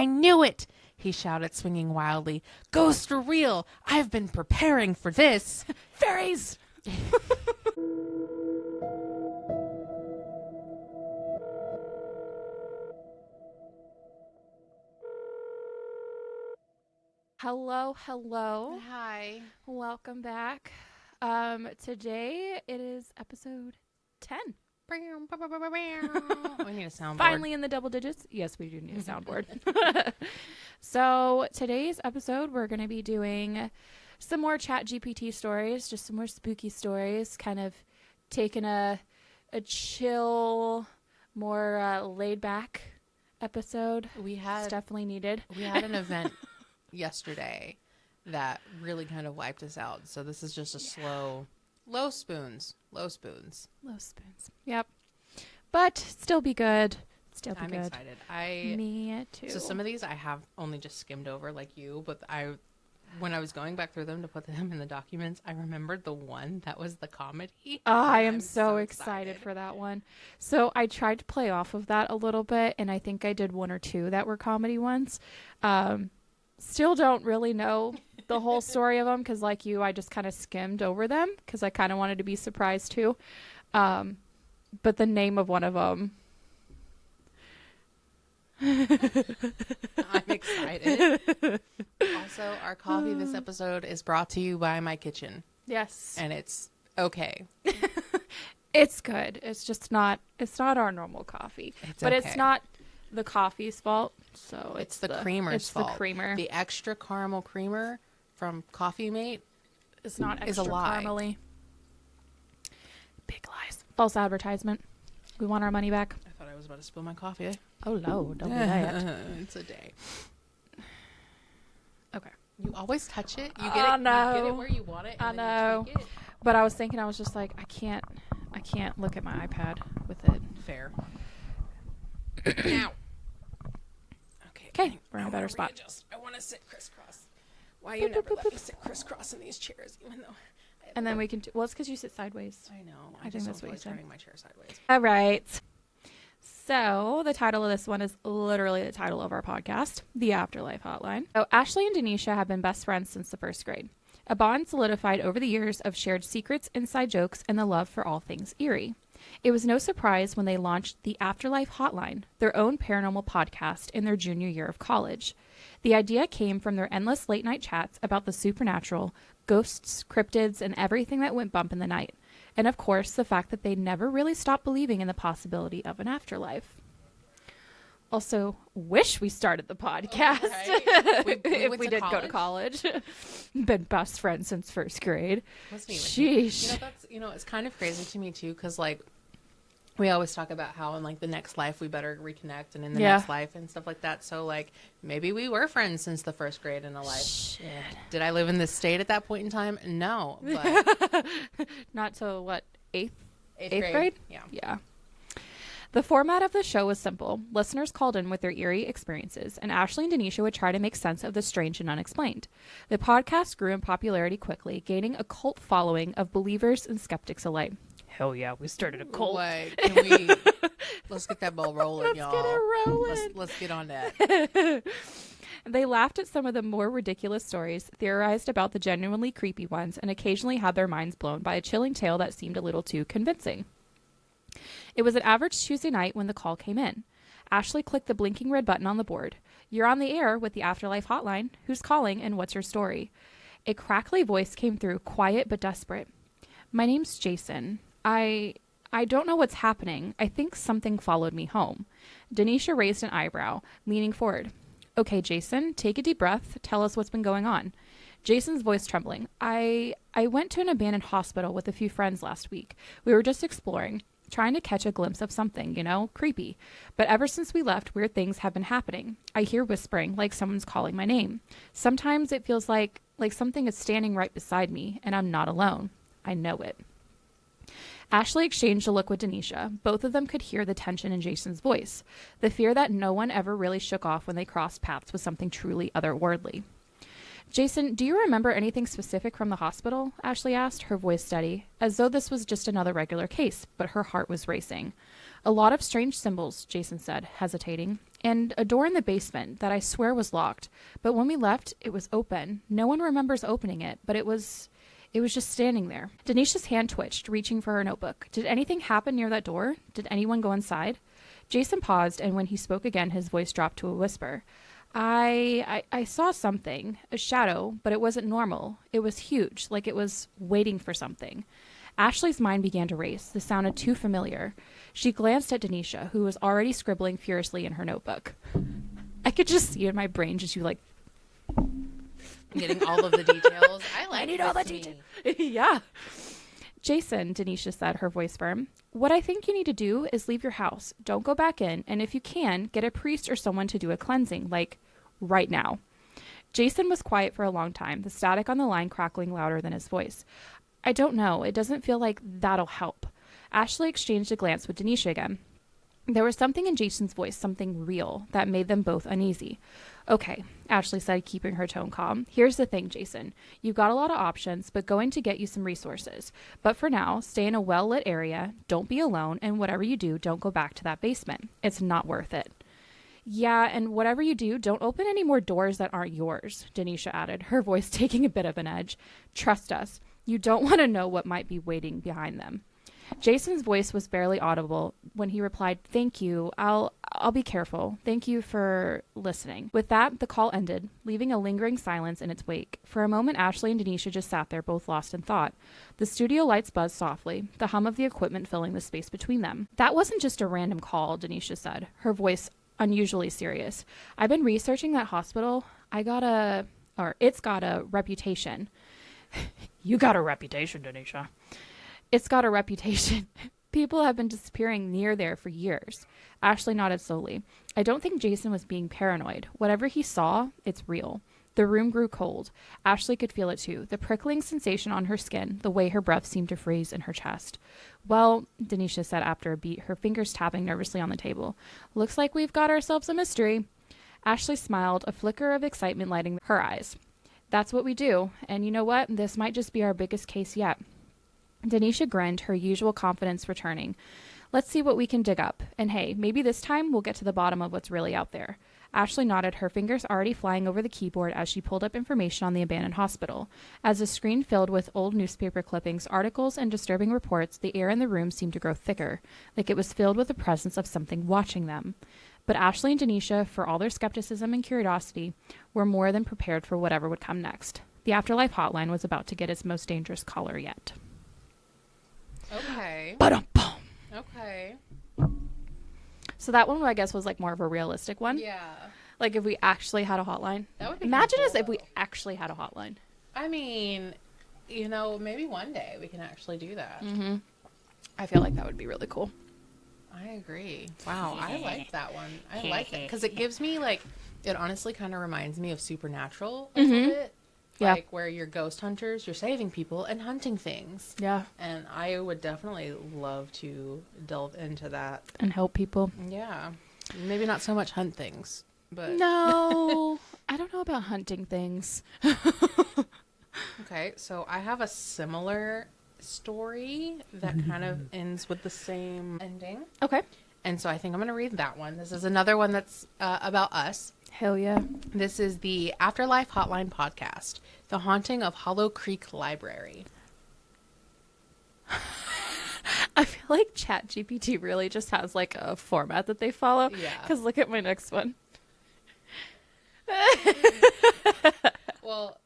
I knew it, he shouted, swinging wildly. Ghosts are real. I've been preparing for this. Fairies! Hello. Hi. Welcome back. Today it is episode 10. We need a soundboard. Finally in the double digits. Yes, we do need a soundboard. So today's episode, we're going to be doing some more ChatGPT stories, just some more spooky stories, kind of taking a chill, more laid back episode. It's definitely needed. We had an event yesterday that really kind of wiped us out. So this is just a slow, low spoons. Yep. But still be good. I'm excited. Me too. So some of these I have only just skimmed over like you, but when I was going back through them to put them in the documents, I remembered the one that was the comedy. I am so excited for that one. So I tried to play off of that a little bit, and I think I did one or two that were comedy ones. Still don't really know the whole story of them because, like you, I just kind of skimmed over them because I kind of wanted to be surprised too. But the name of one of them. I'm excited. Also, our coffee this episode is brought to you by my kitchen. Yes. And it's okay. It's good. It's just not, it's not our normal coffee. But it's not the coffee's fault. So it's the creamer's fault. It's the creamer. The extra caramel creamer from Coffee Mate is not extra is a lie. Caramely. Big lies. False advertisement. We want our money back. I thought I was about to spill my coffee. Oh no, don't do that. It's a day. Okay. You always touch it. You get it. No. You get it where you want it. And then you tweak it. But I was thinking, I was just like, I can't look at my iPad with it. Fair. Ow. Okay, we're in a better spot. I want to sit crisscross. Why you never let me sit crisscross in these chairs, even though. And then we can. Well, it's because you sit sideways. I know. I think that's what you said. Turning my chair sideways. All right. So the title of this one is literally the title of our podcast, The Afterlife Hotline. So Ashley and Denisha have been best friends since the first grade. A bond solidified over the years of shared secrets, inside jokes, and the love for all things eerie. It was no surprise when they launched the Afterlife Hotline, their own paranormal podcast, in their junior year of college. The idea came from their endless late-night chats about the supernatural, ghosts, cryptids, and everything that went bump in the night. And of course, the fact that they never really stopped believing in the possibility of an afterlife. Also, wish we started the podcast if we did go to college. Been best friends since first grade. Sheesh. It's kind of crazy to me too, because like we always talk about how in like the next life we better reconnect, and in the next life and stuff like that. So like maybe we were friends since the first grade in a life. Shit. Did I live in this state at that point in time? No, but not till what, eighth grade? Yeah. The format of the show was simple. Listeners called in with their eerie experiences, and Ashley and Denisha would try to make sense of the strange and unexplained. The podcast grew in popularity quickly, gaining a cult following of believers and skeptics alike. Hell yeah, we started a cult. Like, can we let's get that ball rolling, y'all. Let's get it rolling. Let's get on that. They laughed at some of the more ridiculous stories, theorized about the genuinely creepy ones, and occasionally had their minds blown by a chilling tale that seemed a little too convincing. It was an average Tuesday night when the call came in. Ashley clicked the blinking red button on the board. You're on the air with the Afterlife Hotline. Who's calling and what's your story? A crackly voice came through, quiet but desperate. My name's Jason. I don't know what's happening. I think something followed me home. Denisha raised an eyebrow, leaning forward. Okay, Jason, take a deep breath. Tell us what's been going on. Jason's voice trembling. I went to an abandoned hospital with a few friends last week. We were just exploring, trying to catch a glimpse of something, creepy. But ever since we left, weird things have been happening. I hear whispering, like someone's calling my name. Sometimes it feels like something is standing right beside me, and I'm not alone. I know it. Ashley exchanged a look with Denisha. Both of them could hear the tension in Jason's voice, the fear that no one ever really shook off when they crossed paths with something truly otherworldly. Jason, do you remember anything specific from the hospital? Ashley asked, her voice steady, as though this was just another regular case, but her heart was racing. A lot of strange symbols, Jason said, hesitating. and a door in the basement that I swear was locked. But when we left, it was open. No one remembers opening it, but it was just standing there. Denisha's hand twitched, reaching for her notebook. Did anything happen near that door? Did anyone go inside? Jason paused, and when he spoke again, his voice dropped to a whisper. I saw something, a shadow, but it wasn't normal. It was huge, like it was waiting for something. Ashley's mind began to race. This sounded too familiar. She glanced at Denisha, who was already scribbling furiously in her notebook. I could just see in my brain just you like... Getting all of the details. I need all the details. Yeah. Jason, Denisha said, her voice firm. What I think you need to do is leave your house. Don't go back in. And if you can, get a priest or someone to do a cleansing, like right now. Jason was quiet for a long time, the static on the line crackling louder than his voice. I don't know. It doesn't feel like that'll help. Ashley exchanged a glance with Denisha again. There was something in Jason's voice, something real, that made them both uneasy. Okay, Ashley said, keeping her tone calm. Here's the thing, Jason. You've got a lot of options, but going to get you some resources. But for now, stay in a well-lit area, don't be alone, and whatever you do, don't go back to that basement. It's not worth it. Yeah, and whatever you do, don't open any more doors that aren't yours, Denisha added, her voice taking a bit of an edge. Trust us. You don't want to know what might be waiting behind them. Jason's voice was barely audible when he replied, Thank you. I'll be careful. Thank you for listening. With that, the call ended, leaving a lingering silence in its wake. For a moment, Ashley and Denisha just sat there, both lost in thought. The studio lights buzzed softly, the hum of the equipment filling the space between them. That wasn't just a random call, Denisha said, her voice unusually serious. I've been researching that hospital. It's got a reputation. You got a reputation, Denisha. It's got a reputation. People have been disappearing near there for years. Ashley nodded slowly. I don't think Jason was being paranoid. Whatever he saw, it's real. The room grew cold. Ashley could feel it too, the prickling sensation on her skin, the way her breath seemed to freeze in her chest. Well, Denisha said after a beat, her fingers tapping nervously on the table. Looks like we've got ourselves a mystery. Ashley smiled, a flicker of excitement lighting her eyes. That's what we do. And you know what? This might just be our biggest case yet. Denisha grinned, her usual confidence returning. Let's see what we can dig up. And hey, maybe this time we'll get to the bottom of what's really out there. Ashley nodded, her fingers already flying over the keyboard as she pulled up information on the abandoned hospital. As the screen filled with old newspaper clippings, articles, and disturbing reports, the air in the room seemed to grow thicker, like it was filled with the presence of something watching them. But Ashley and Denisha, for all their skepticism and curiosity, were more than prepared for whatever would come next. The Afterlife Hotline was about to get its most dangerous caller yet. Okay. Ba-dum-bum. Okay. So that one, I guess, was like more of a realistic one. Yeah. Like if we actually had a hotline. That would be Imagine cool, us if we actually had a hotline. I mean, maybe one day we can actually do that. Mm-hmm. I feel like that would be really cool. I agree. Wow, I like that one. I like it because it gives me it honestly kind of reminds me of Supernatural a little bit. Yeah. Like where you're ghost hunters, you're saving people and hunting things. Yeah. And I would definitely love to delve into that. And help people. Yeah. Maybe not so much hunt things, but... No. I don't know about hunting things. Okay, so I have a similar story that kind of ends with the same ending. Okay. And so I think I'm going to read that one. This is another one that's about us. Hell yeah. This is the Afterlife Hotline Podcast, The Haunting of Hollow Creek Library. I feel like ChatGPT really just has like a format that they follow. Yeah. Because look at my next one. Well,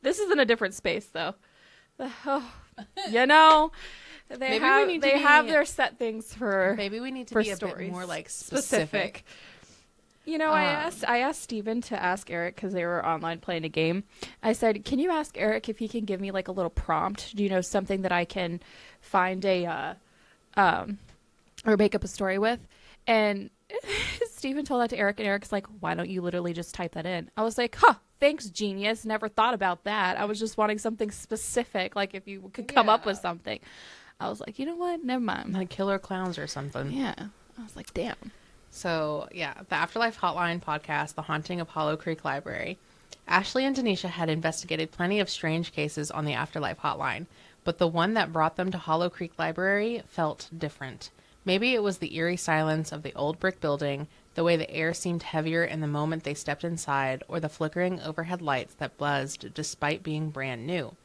this is in a different space though. They have their set things for maybe we need to for be a stories. bit more like specific. I asked Steven to ask Eric because they were online playing a game. I said, can you ask Eric if he can give me like a little prompt? Do you know something that I can find or make up a story with? And Steven told that to Eric, and Eric's like, why don't you literally just type that in? I was like, thanks, genius. Never thought about that. I was just wanting something specific, like if you could come up with something. I was like, you know what? Never mind. Like killer clowns or something. Yeah. I was like, damn. So, yeah, the Afterlife Hotline Podcast, The Haunting of Hollow Creek Library. Ashley and Denisha had investigated plenty of strange cases on the Afterlife Hotline, but the one that brought them to Hollow Creek Library felt different. Maybe it was the eerie silence of the old brick building, the way the air seemed heavier in the moment they stepped inside, or the flickering overhead lights that buzzed despite being brand new.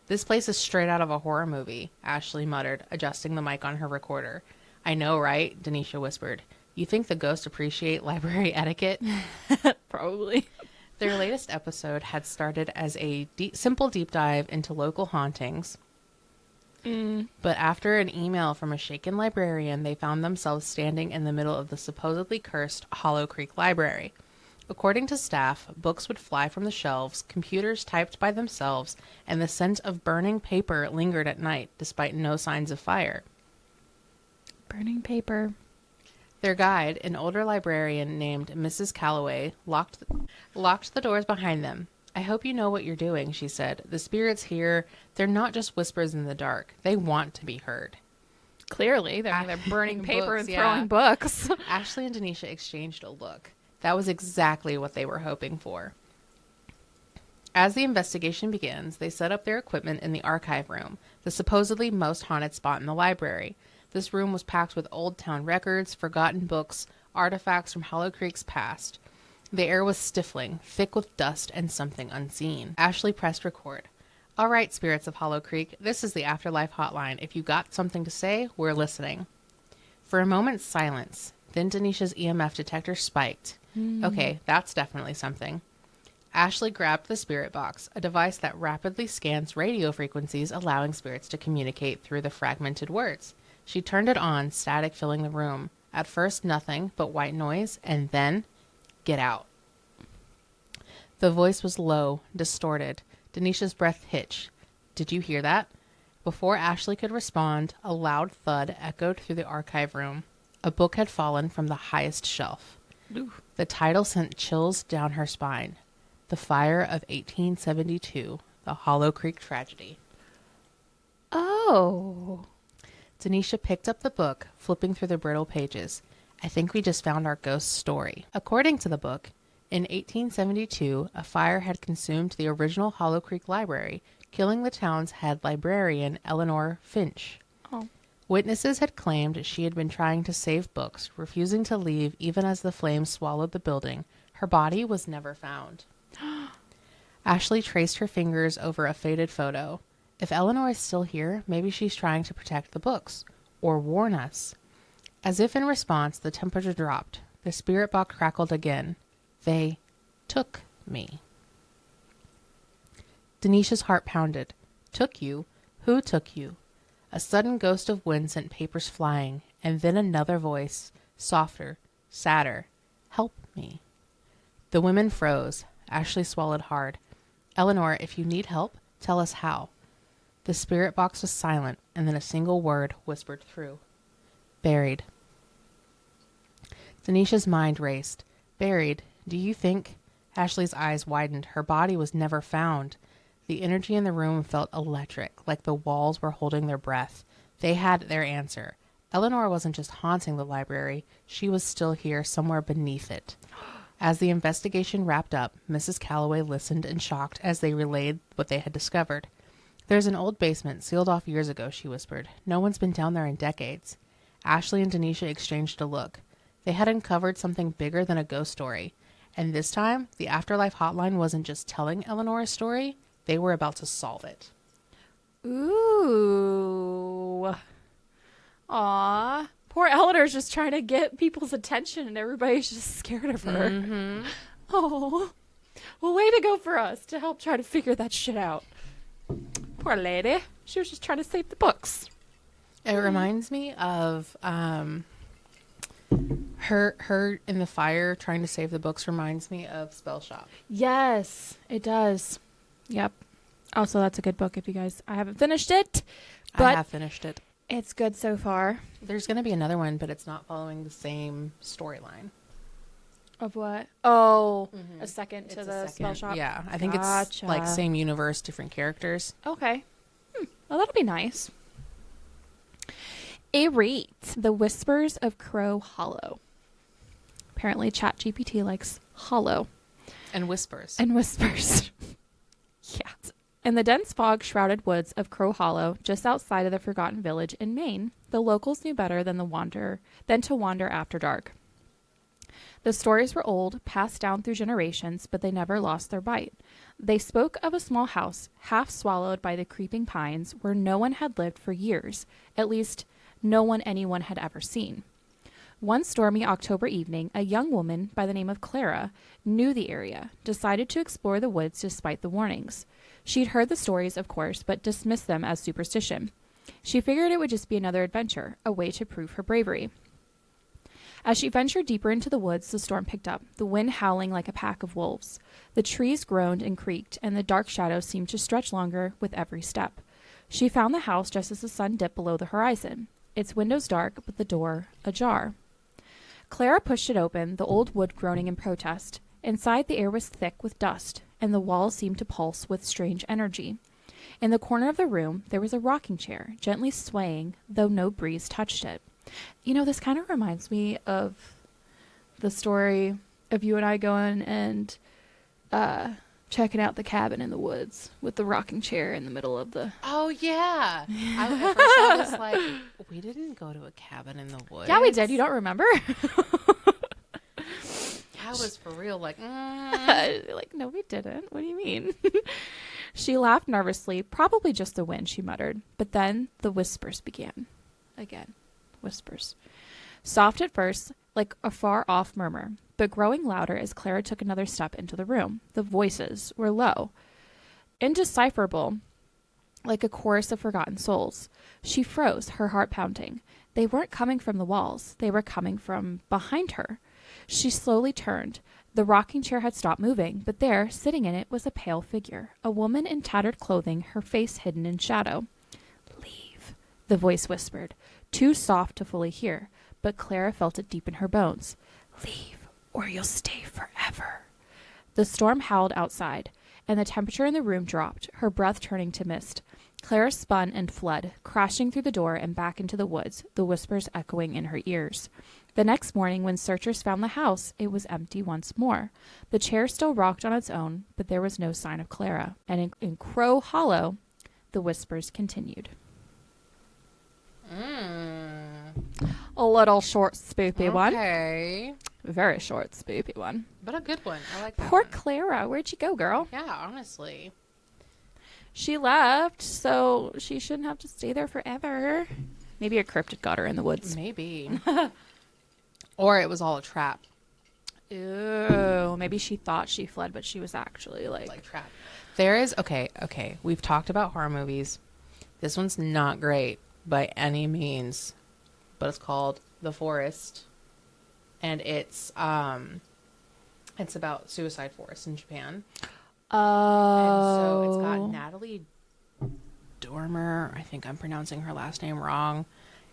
This place is straight out of a horror movie, Ashley muttered, adjusting the mic on her recorder. I know, right? Denisha whispered. You think the ghosts appreciate library etiquette? Probably. Their latest episode had started as a simple deep dive into local hauntings. But after an email from a shaken librarian, they found themselves standing in the middle of the supposedly cursed Hollow Creek Library. According to staff, books would fly from the shelves, computers typed by themselves, and the scent of burning paper lingered at night, despite no signs of fire. Burning paper. Their guide, an older librarian named Mrs. Calloway, locked the doors behind them. I hope you know what you're doing, she said. The spirits here, they're not just whispers in the dark. They want to be heard. Clearly, they're burning paper books, and throwing books. Ashley and Denisha exchanged a look. That was exactly what they were hoping for. As the investigation begins, they set up their equipment in the archive room, the supposedly most haunted spot in the library. This room was packed with old town records, forgotten books, artifacts from Hollow Creek's past. The air was stifling, thick with dust and something unseen. Ashley pressed record. All right, spirits of Hollow Creek, this is the Afterlife Hotline. If you got something to say, we're listening. For a moment's silence, then Denisha's EMF detector spiked. Okay, that's definitely something. Ashley grabbed the spirit box, a device that rapidly scans radio frequencies, allowing spirits to communicate through the fragmented words. She turned it on, static filling the room. At first, nothing but white noise, and then, get out. The voice was low, distorted. Denisha's breath hitched. Did you hear that? Before Ashley could respond, a loud thud echoed through the archive room. A book had fallen from the highest shelf. Ooh. The title sent chills down her spine. The Fire of 1872, The Hollow Creek Tragedy. Oh. Denisha picked up the book, flipping through the brittle pages. I think we just found our ghost story. According to the book, in 1872, a fire had consumed the original Hollow Creek Library, killing the town's head librarian, Eleanor Finch. Oh. Witnesses had claimed she had been trying to save books, refusing to leave even as the flames swallowed the building. Her body was never found. Ashley traced her fingers over a faded photo. If Eleanor is still here, maybe she's trying to protect the books. Or warn us. As if in response, the temperature dropped. The spirit box crackled again. They took me. Denisha's heart pounded. Took you? Who took you? A sudden gust of wind sent papers flying, and then another voice, softer, sadder. Help me. The women froze. Ashley swallowed hard. Eleanor, if you need help, tell us how. The spirit box was silent, and then a single word whispered through. Buried. Denisha's mind raced. Buried? Do you think? Ashley's eyes widened. Her body was never found. The energy in the room felt electric, like the walls were holding their breath. They had their answer. Eleanor wasn't just haunting the library. She was still here, somewhere beneath it. As the investigation wrapped up, Mrs. Calloway listened in shock as they relayed what they had discovered. There's an old basement, sealed off years ago, she whispered. No one's been down there in decades. Ashley and Denisha exchanged a look. They had uncovered something bigger than a ghost story. And this time, the Afterlife Hotline wasn't just telling Eleanor a story. They were about to solve it. Ooh. Aw. Poor Eleanor's just trying to get people's attention and everybody's just scared of her. Mm-hmm. Oh. Well, way to go for us to help try to figure that shit out. Poor lady. She was just trying to save the books. It reminds me of her in the fire trying to save the books reminds me of Spell Shop. Yes, it does. Yep. Also, that's a good book if you guys... I haven't finished it, but I have finished it. It's good so far. There's going to be another one, but it's not following the same storyline. Of what? Oh, a second to It's the Spell Shop? Yeah, I think it's like same universe, different characters. Okay. Well, that'll be nice. Eerie, The Whispers of Crow Hollow. Apparently, ChatGPT likes hollow. And whispers. And whispers. Yeah. In the dense fog-shrouded woods of Crow Hollow, just outside of the forgotten village in Maine, the locals knew better than to wander after dark. The stories were old, passed down through generations, but they never lost their bite. They spoke of a small house, half swallowed by the creeping pines, where no one had lived for years, at least no one anyone had ever seen. One stormy October evening, a young woman by the name of Clara knew the area, decided to explore the woods despite the warnings. She'd heard the stories, of course, but dismissed them as superstition. She figured it would just be another adventure, a way to prove her bravery. As she ventured deeper into the woods, the storm picked up, the wind howling like a pack of wolves. The trees groaned and creaked, and the dark shadows seemed to stretch longer with every step. She found the house just as the sun dipped below the horizon, its windows dark, but the door ajar. Clara pushed it open, the old wood groaning in protest. Inside, the air was thick with dust, and the walls seemed to pulse with strange energy. In the corner of the room, there was a rocking chair, gently swaying, though no breeze touched it. You know, this kind of reminds me of the story of you and I going and checking out the cabin in the woods with the rocking chair in the middle of the... Oh, yeah. At first I was like, we didn't go to a cabin in the woods. Yeah, we did. You don't remember? I was for real like, Like, no, we didn't. What do you mean? She laughed nervously, probably just the wind, she muttered. But then the whispers began. Again, whispers. Soft at first, like a far-off murmur, but growing louder as Clara took another step into the room. The voices were low, indecipherable, like a chorus of forgotten souls. She froze, her heart pounding. They weren't coming from the walls. They were coming from behind her. She slowly turned. The rocking chair had stopped moving, but there, sitting in it, was a pale figure, a woman in tattered clothing, her face hidden in shadow. "Leave," the voice whispered, too soft to fully hear, but Clara felt it deep in her bones. "Leave, or you'll stay forever." The storm howled outside, and the temperature in the room dropped, her breath turning to mist. Clara spun and fled, crashing through the door and back into the woods, the whispers echoing in her ears. The next morning, when searchers found the house, it was empty once more. The chair still rocked on its own, but there was no sign of Clara. And in Crow Hollow, the whispers continued. A little short, spoopy one. Okay. Very short, spoopy one. But a good one. I like that Poor one. Clara. Where'd you go, girl? Yeah, honestly. She left, so she shouldn't have to stay there forever. Maybe a cryptid got her in the woods. Maybe. Or it was all a trap. Ew. Maybe she thought she fled, but she was actually like trapped. There is, okay. We've talked about horror movies. This one's not great by any means, but it's called The Forest. And it's about suicide forests in Japan. Oh. And so it's got Natalie Dormer, I think I'm pronouncing her last name wrong,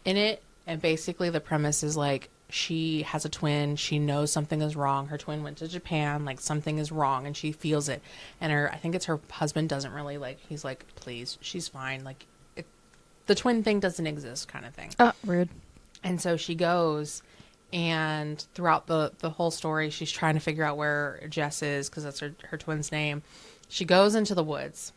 in it. And basically the premise is like, she has a twin. She knows something is wrong. Her twin went to Japan. Like, something is wrong, and she feels it. And I think it's her husband doesn't really like. He's like, please, she's fine. Like, the twin thing doesn't exist, kind of thing. Rude. And so she goes, and throughout the whole story, she's trying to figure out where Jess is, because that's her twin's name. She goes into the woods.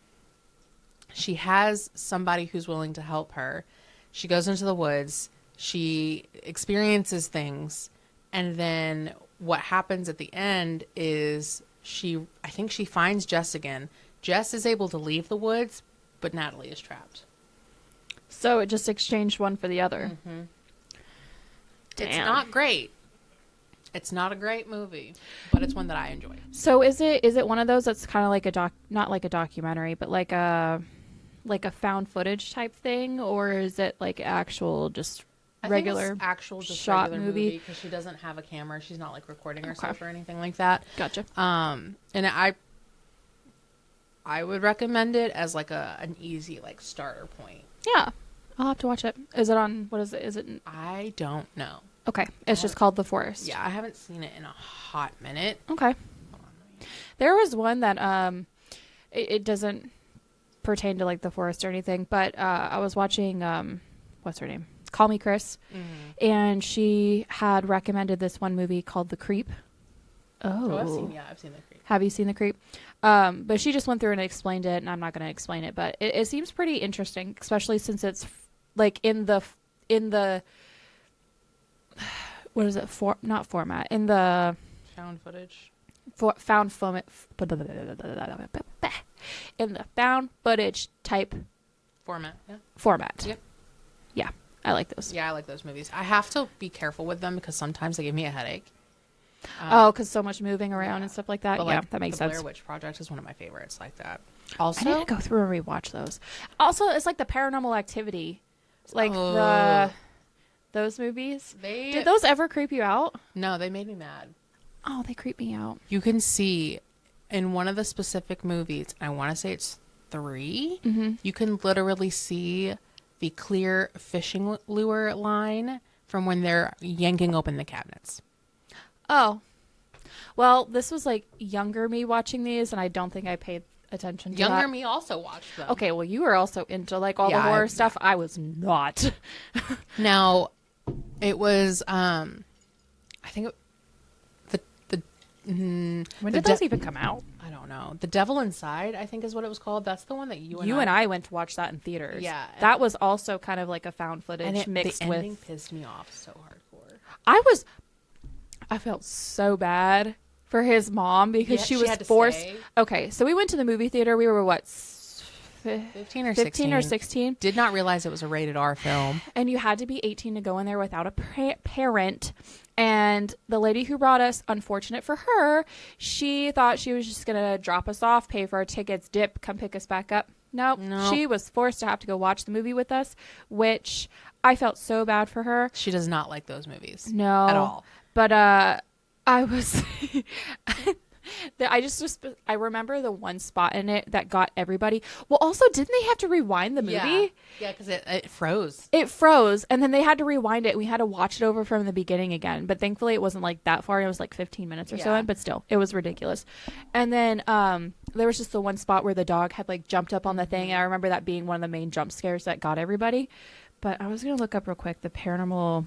She has somebody who's willing to help her. She goes into the woods. She experiences things, and then what happens at the end is I think she finds Jess again. Jess is able to leave the woods, but Natalie is trapped. So it just exchanged one for the other. Mm-hmm. It's not great. It's not a great movie, but it's one that I enjoy. So is it one of those that's kind of like not like a documentary, but like a found footage type thing, or is it like actual just regular, I think it's actual just shot regular movie, because she doesn't have a camera. She's not like recording herself or anything like that. Gotcha. And I would recommend it as like an easy like starter point. Yeah, I'll have to watch it. Is it on? What is it? Is it? I don't know. Okay, it's just called The Forest. Yeah, I haven't seen it in a hot minute. Okay. There was one that it doesn't pertain to like The Forest or anything, but I was watching what's her name? Call Me Chris, and she had recommended this one movie called The Creep. I've seen The Creep. Have you seen The Creep? But she just went through and explained it, and I'm not going to explain it, but it seems pretty interesting, especially since it's like in the what is it for? Not format, in the Found footage. Found format in the found footage type format. Yep. Yeah, I like those. Yeah, I like those movies. I have to be careful with them because sometimes they give me a headache. Because so much moving around and stuff like that. But Yeah, like, that makes the sense. Blair Witch Project is one of my favorites like that. I Also, need to go through and rewatch those. Also, it's like the Paranormal Activity, like those movies. Did those ever creep you out? No, they made me mad. Oh, they creep me out. You can see in one of the specific movies, I want to say it's 3, you can literally see the clear fishing lure line from when they're yanking open the cabinets. Oh. Well, this was like younger me watching these, and I don't think I paid attention to Younger that. me also watched them. Okay, well, you were also into like all the horror stuff. I was not. Now, it was, I think when did those even come out? I don't know. The Devil Inside, I think is what it was called. That's the one that you and I went to watch that in theaters. Yeah. That was also kind of like a found footage mixed the with... ending pissed me off so hardcore. I felt so bad for his mom because she was had to forced... stay. Okay, so we went to the movie theater. We were, what, 15 or 16? Did not realize it was a rated R film. And you had to be 18 to go in there without a parent. And the lady who brought us, unfortunate for her, she thought she was just going to drop us off, pay for our tickets, dip, come pick us back up. Nope. She was forced to have to go watch the movie with us, which I felt so bad for her. She does not like those movies. No. At all. But I was... I remember the one spot in it that got everybody. Well, also, didn't they have to rewind the movie? Yeah, because it froze. It froze, and then they had to rewind it. We had to watch it over from the beginning again. But thankfully, it wasn't like that far. It was like 15 minutes or so in, but still, it was ridiculous. And then there was just the one spot where the dog had like jumped up on the thing. And I remember that being one of the main jump scares that got everybody. But I was going to look up real quick the paranormal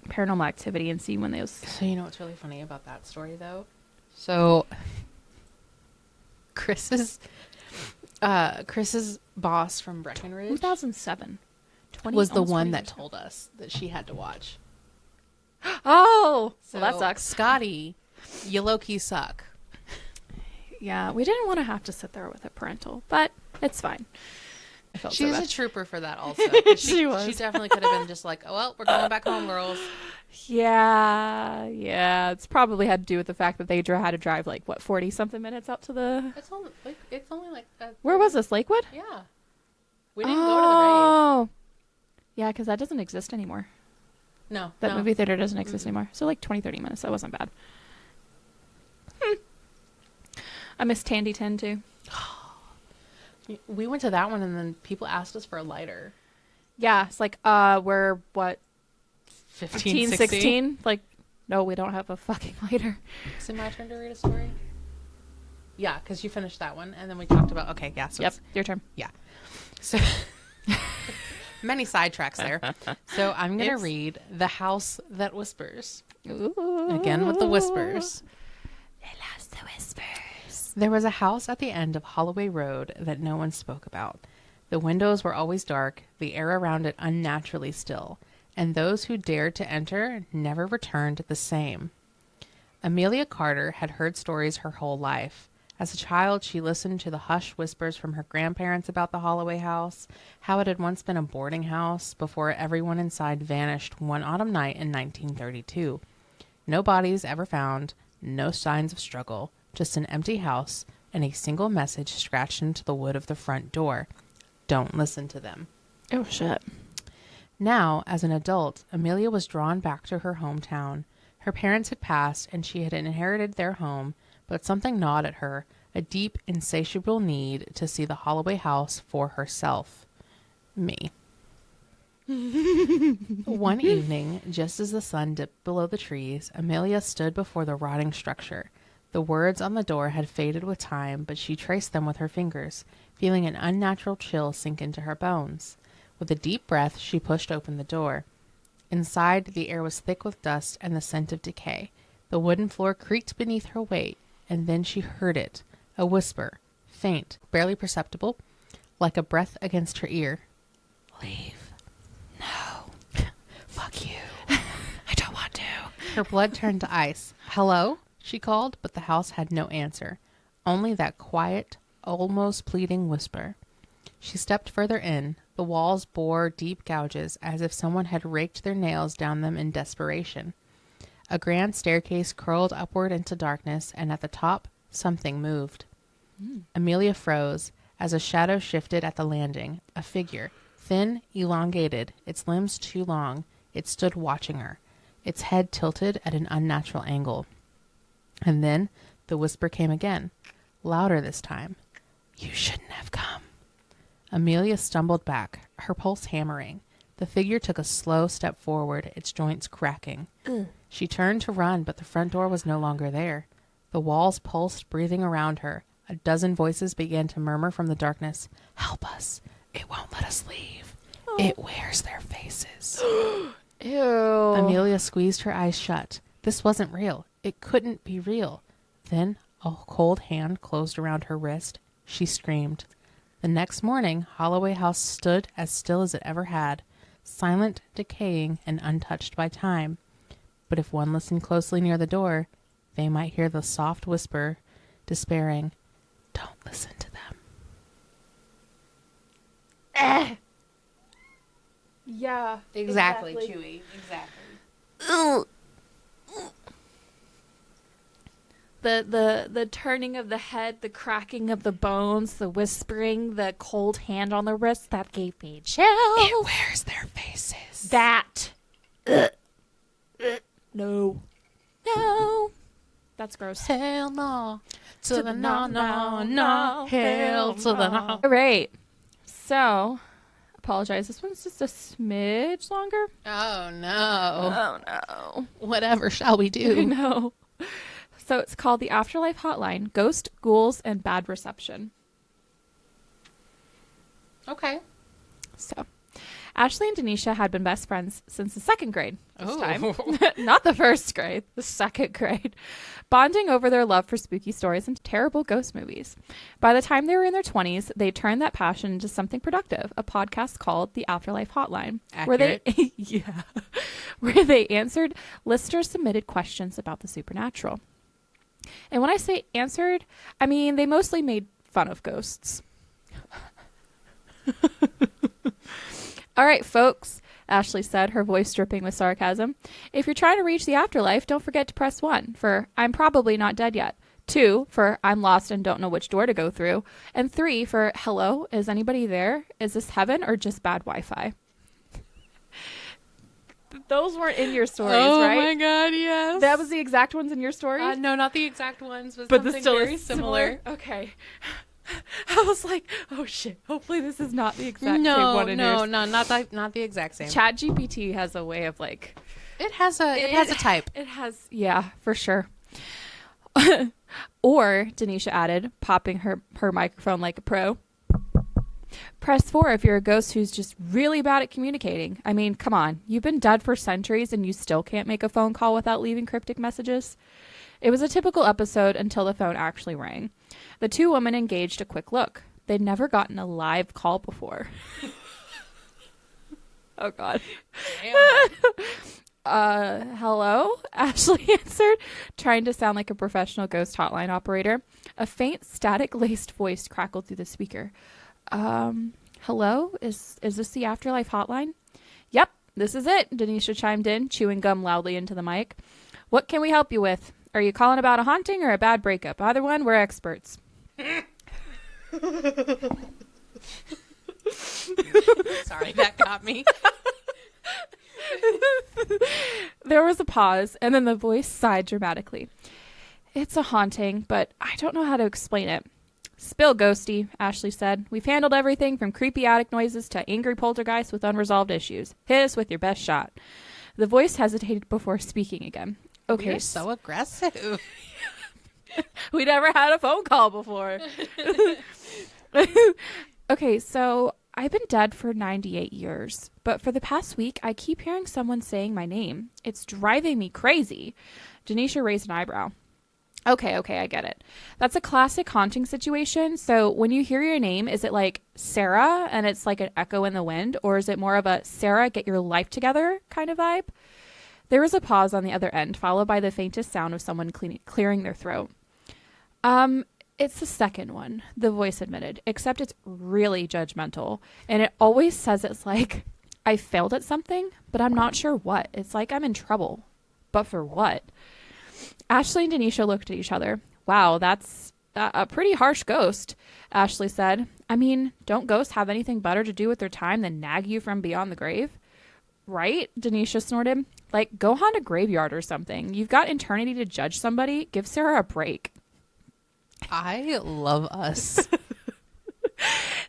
Activity and see when those... So you know what's really funny about that story, though? So Chris's boss from Breckenridge 2007 was the one that told us that she had to watch. Oh, so well, that sucks. Scotty, you low-key suck. Yeah, we didn't want to have to sit there with a parental, but it's fine. She's a trooper for that also. She was. She definitely could have been just like, oh, well, we're going back home, girls. Yeah. It's probably had to do with the fact that they had to drive like, what, 40-something minutes out to the... It's only like... Where was this, Lakewood? Yeah. We didn't go to the rave. Yeah, because that doesn't exist anymore. No. That movie theater doesn't exist anymore. So like 20-30 minutes. That wasn't bad. I miss Tandy 10 too. We went to that one and then people asked us for a lighter. Yeah, it's like, we're what? 15, 16? Like, no, we don't have a fucking lighter. Is it my turn to read a story? Yeah, because you finished that one and then we talked about, okay, yeah. So yep, your turn. Yeah. So, many sidetracks there. So I'm going to read The House That Whispers. Ooh. Again with the whispers. It loves the whispers. There was a house at the end of Holloway Road that no one spoke about. The windows were always dark, the air around it unnaturally still, and those who dared to enter never returned the same. Amelia Carter had heard stories her whole life. As a child, she listened to the hushed whispers from her grandparents about the Holloway house, how it had once been a boarding house before everyone inside vanished one autumn night in 1932. No bodies ever found, no signs of struggle. Just an empty house and a single message scratched into the wood of the front door. Don't listen to them. Oh, shit. Now, as an adult, Amelia was drawn back to her hometown. Her parents had passed and she had inherited their home, but something gnawed at her, a deep, insatiable need to see the Holloway house for herself. Me. One evening, just as the sun dipped below the trees, Amelia stood before the rotting structure. The words on the door had faded with time, but she traced them with her fingers, feeling an unnatural chill sink into her bones. With a deep breath, she pushed open the door. Inside, the air was thick with dust and the scent of decay. The wooden floor creaked beneath her weight, and then she heard it. A whisper, faint, barely perceptible, like a breath against her ear. Leave. No. Fuck you. I don't want to. Her blood turned to ice. Hello? She called, but the house had no answer. Only that quiet, almost pleading whisper. She stepped further in. The walls bore deep gouges, as if someone had raked their nails down them in desperation. A grand staircase curled upward into darkness, and at the top, something moved. Amelia froze as a shadow shifted at the landing. A figure, thin, elongated, its limbs too long. It stood watching her, its head tilted at an unnatural angle. And then the whisper came again, louder this time. You shouldn't have come. Amelia stumbled back, her pulse hammering. The figure took a slow step forward, its joints cracking. She turned to run, but the front door was no longer there. The walls pulsed, breathing around her. A dozen voices began to murmur from the darkness. Help us. It won't let us leave. Oh. It wears their faces. Ew. Amelia squeezed her eyes shut. This wasn't real. It couldn't be real. Then a cold hand closed around her wrist. She screamed. The next morning, Holloway House stood as still as it ever had, silent, decaying, and untouched by time. But if one listened closely near the door, they might hear the soft whisper, despairing, don't listen to them. Yeah. Exactly, Chewy. Exactly. The turning of the head, the cracking of the bones, the whispering, the cold hand on the wrist, that gave me chills. It wears their faces. That. No. No. That's gross. Hell no. To the no, no, no. Hell to the no. All right. So, apologize. This one's just a smidge longer. Oh, no. Oh, no. Whatever shall we I do? know. So it's called the Afterlife Hotline, Ghost, Ghouls, and Bad Reception. Okay. So, Ashley and Denisha had been best friends since the second grade this time. Oh. Not the first grade, the second grade. Bonding over their love for spooky stories and terrible ghost movies. By the time they were in their 20s, they turned that passion into something productive, a podcast called the Afterlife Hotline. Accurate. Where they answered listener-submitted questions about the supernatural. And when I say answered, I mean they mostly made fun of ghosts. All right, folks, Ashley said, her voice dripping with sarcasm. If you're trying to reach the afterlife, don't forget to press 1 for I'm probably not dead yet. 2 for I'm lost and don't know which door to go through. And 3 for hello, is anybody there? Is this heaven or just bad Wi-Fi? Those weren't in your stories, right? Oh my God, yes. That was the exact ones in your story? No, not the exact ones, but something still very similar. Okay. I was like, oh shit, hopefully this is not the exact same one in yours. No, not the exact same. ChatGPT has a way of like... It has a type. It has, yeah, for sure. Or, Denisha added, popping her microphone like a pro. Press 4 if you're a ghost who's just really bad at communicating. I mean, come on. You've been dead for centuries and you still can't make a phone call without leaving cryptic messages? It was a typical episode until the phone actually rang. The two women engaged a quick look. They'd never gotten a live call before. Oh, God. Hello? Ashley answered, trying to sound like a professional ghost hotline operator. A faint, static-laced voice crackled through the speaker. Hello? Is this the Afterlife Hotline? Yep, this is it, Denisha chimed in, chewing gum loudly into the mic. What can we help you with? Are you calling about a haunting or a bad breakup? Either one, we're experts. Sorry, that got me. There was a pause, and then the voice sighed dramatically. It's a haunting, but I don't know how to explain it. Spill, ghosty, Ashley said. We've handled everything from creepy attic noises to angry poltergeists with unresolved issues. Hit us with your best shot. The voice hesitated before speaking again. Okay. You're so aggressive. We never had a phone call before. Okay, so I've been dead for 98 years, but for the past week, I keep hearing someone saying my name. It's driving me crazy. Denisha raised an eyebrow. Okay, I get it. That's a classic haunting situation. So when you hear your name, is it like Sarah and it's like an echo in the wind, or is it more of a Sarah, get your life together kind of vibe? There was a pause on the other end, followed by the faintest sound of someone clearing their throat. It's the second one, the voice admitted, except it's really judgmental. And it always says it's like, I failed at something, but I'm not sure what. It's like I'm in trouble. But for what? Ashley and Denisha looked at each other. Wow, that's a pretty harsh ghost, Ashley said. I mean, don't ghosts have anything better to do with their time than nag you from beyond the grave? Right? Denisha snorted. Like, go haunt a graveyard or something. You've got eternity to judge somebody. Give Sarah a break. I love us.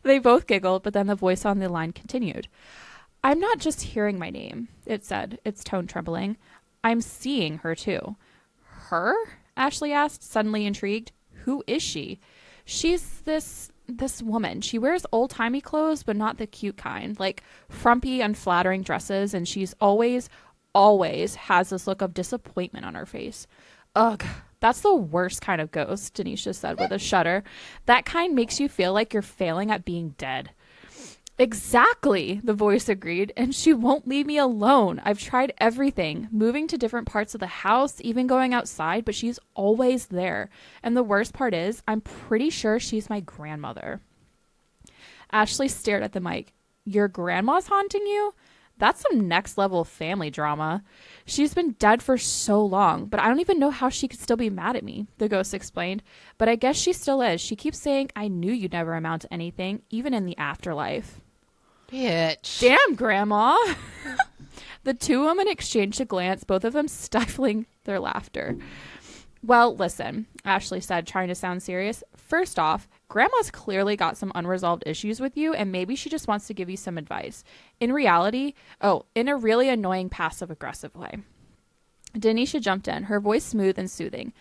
They both giggled, but then the voice on the line continued. I'm not just hearing my name, it said, its tone trembling. I'm seeing her too. Her? Ashley asked, suddenly intrigued. Who is she? She's this woman. She wears old-timey clothes, but not the cute kind, like frumpy, unflattering dresses, and she's always has this look of disappointment on her face. Ugh, that's the worst kind of ghost, Denisha said with a shudder. That kind makes you feel like you're failing at being dead. Exactly, the voice agreed, and she won't leave me alone. I've tried everything, moving to different parts of the house, even going outside, but she's always there. And the worst part is, I'm pretty sure she's my grandmother. Ashley stared at the mic. Your grandma's haunting you? That's some next level family drama. She's been dead for so long, but I don't even know how she could still be mad at me, the ghost explained. But I guess she still is. She keeps saying, I knew you'd never amount to anything, even in the afterlife. Bitch. Damn, Grandma. The two women exchanged a glance, both of them stifling their laughter. Well, listen, Ashley said, trying to sound serious. First off, Grandma's clearly got some unresolved issues with you, and maybe she just wants to give you some advice. In reality, in a really annoying passive-aggressive way. Denisha jumped in, her voice smooth and soothing.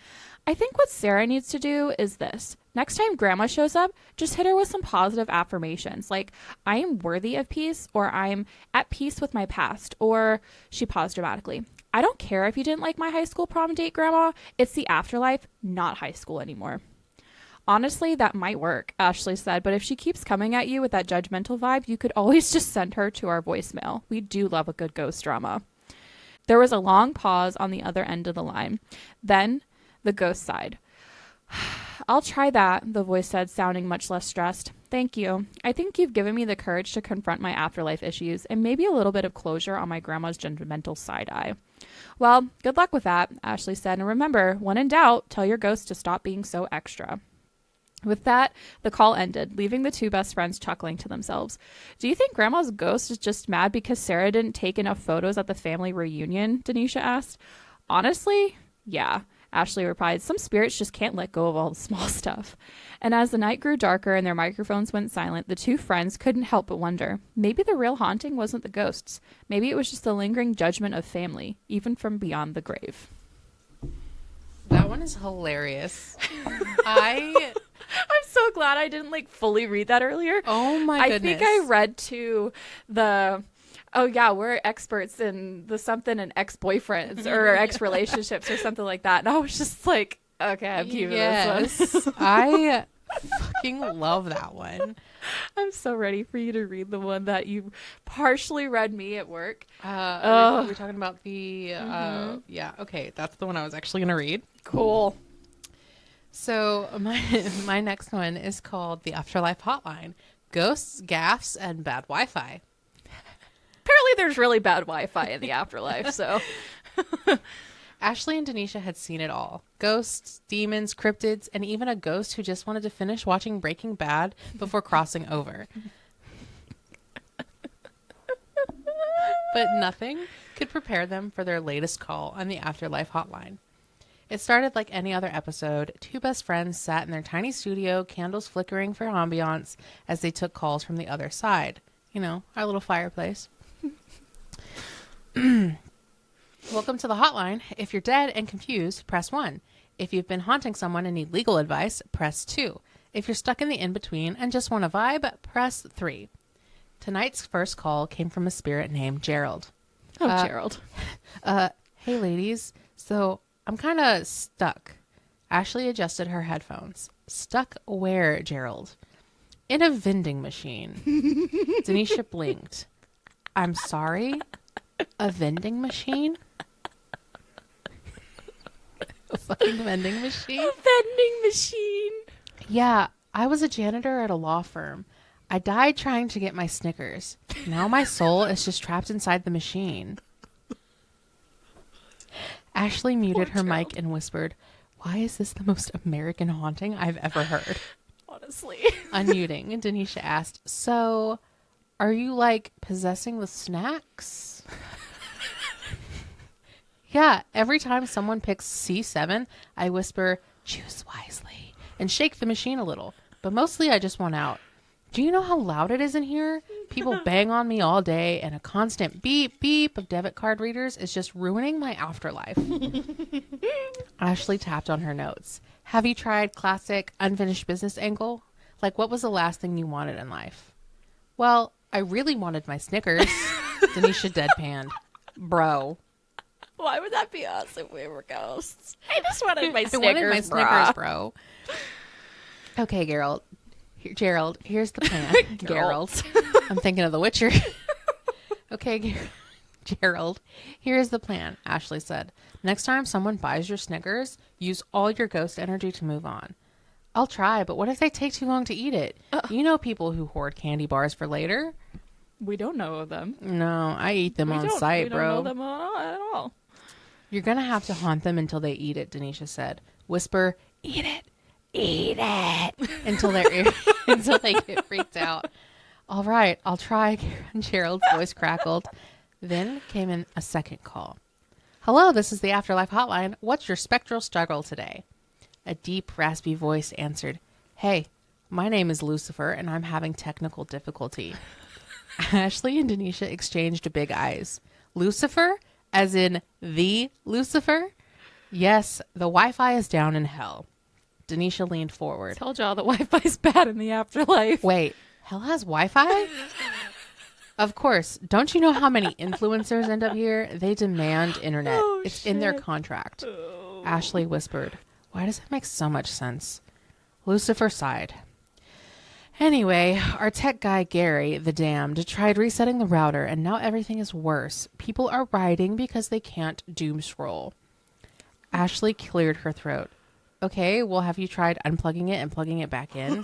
I think what Sarah needs to do is this. Next time Grandma shows up, just hit her with some positive affirmations, like, I am worthy of peace, or I'm at peace with my past, or, she paused dramatically, I don't care if you didn't like my high school prom date, Grandma. It's the afterlife, not high school anymore. Honestly, that might work, Ashley said, but if she keeps coming at you with that judgmental vibe, you could always just send her to our voicemail. We do love a good ghost drama. There was a long pause on the other end of the line. Then the ghost sighed. I'll try that, the voice said, sounding much less stressed. Thank you. I think you've given me the courage to confront my afterlife issues and maybe a little bit of closure on my grandma's judgmental side eye. Well, good luck with that, Ashley said, and remember, when in doubt, tell your ghost to stop being so extra. With that, the call ended, leaving the two best friends chuckling to themselves. Do you think Grandma's ghost is just mad because Sarah didn't take enough photos at the family reunion? Denisha asked. Honestly, yeah, Ashley replied. Some spirits just can't let go of all the small stuff. And as the night grew darker and their microphones went silent, the two friends couldn't help but wonder. Maybe the real haunting wasn't the ghosts. Maybe it was just the lingering judgment of family, even from beyond the grave. That one is hilarious. I'm so glad I didn't fully read that earlier. Oh my goodness. I think I read to the, oh yeah, we're experts in the something and ex-boyfriends or ex-relationships or something like that. And I was just like, okay, I'm keeping this one. I fucking love that one. I'm so ready for you to read the one that you partially read me at work. We're talking about the, yeah, okay. That's the one I was actually going to read. Cool. So my next one is called the Afterlife Hotline. Ghosts, gaffs, and bad Wi-Fi. Apparently there's really bad Wi-Fi in the afterlife, so. Ashley and Denisha had seen it all. Ghosts, demons, cryptids, and even a ghost who just wanted to finish watching Breaking Bad before crossing over. But nothing could prepare them for their latest call on the Afterlife Hotline. It started like any other episode. Two best friends sat in their tiny studio, candles flickering for ambiance as they took calls from the other side. You know, our little fireplace. Welcome to the hotline. If you're dead and confused, press 1. If you've been haunting someone and need legal advice, press 2. If you're stuck in the in-between and just want a vibe, press 3. Tonight's first call came from a spirit named Gerald. Oh, Gerald. Hey, ladies. So I'm kind of stuck. Ashley adjusted her headphones. Stuck where, Gerald? In a vending machine. Denisha blinked. I'm sorry? A vending machine? A fucking vending machine? A vending machine. Yeah, I was a janitor at a law firm. I died trying to get my Snickers. Now my soul is just trapped inside the machine. Ashley muted her mic and whispered, why is this the most American haunting I've ever heard? Honestly. Unmuting, and Denisha asked, so, are you, like, possessing the snacks? Yeah, every time someone picks C7, I whisper, choose wisely, and shake the machine a little. But mostly I just want out. Do you know how loud it is in here? People bang on me all day, and a constant beep, beep of debit card readers is just ruining my afterlife. Ashley tapped on her notes. Have you tried classic unfinished business angle? Like, what was the last thing you wanted in life? Well, I really wanted my Snickers. Denisha deadpanned. Bro. Why would that be us if we were ghosts? I just wanted my I Snickers, wanted my Snickers, bro. Okay, Gerald. Gerald, here's the plan. Gerald. I'm thinking of The Witcher. Okay, Gerald, here's the plan, Ashley said. Next time someone buys your Snickers, use all your ghost energy to move on. I'll try, but what if they take too long to eat it? You know people who hoard candy bars for later. We don't know of them. No, I eat them on site, bro. We don't know them at all. You're going to have to haunt them until they eat it, Denisha said. Whisper, eat it. Eat it until they get freaked out. All right, I'll try. Gerald's voice crackled. Then came in a second call. Hello, this is the Afterlife Hotline. What's your spectral struggle today? A deep, raspy voice answered. Hey, my name is Lucifer, and I'm having technical difficulty. Ashley and Denisha exchanged big eyes. Lucifer, as in the Lucifer? Yes, the Wi-Fi is down in hell. Denisha leaned forward. Told y'all the Wi-Fi's bad in the afterlife. Wait, hell has Wi-Fi? Of course. Don't you know how many influencers end up here? They demand internet. It's in their contract. Ashley whispered. Why does it make so much sense? Lucifer sighed. Anyway, our tech guy, Gary, the damned, tried resetting the router, and now everything is worse. People are rioting because they can't doom scroll. Ashley cleared her throat. Okay, well, have you tried unplugging it and plugging it back in?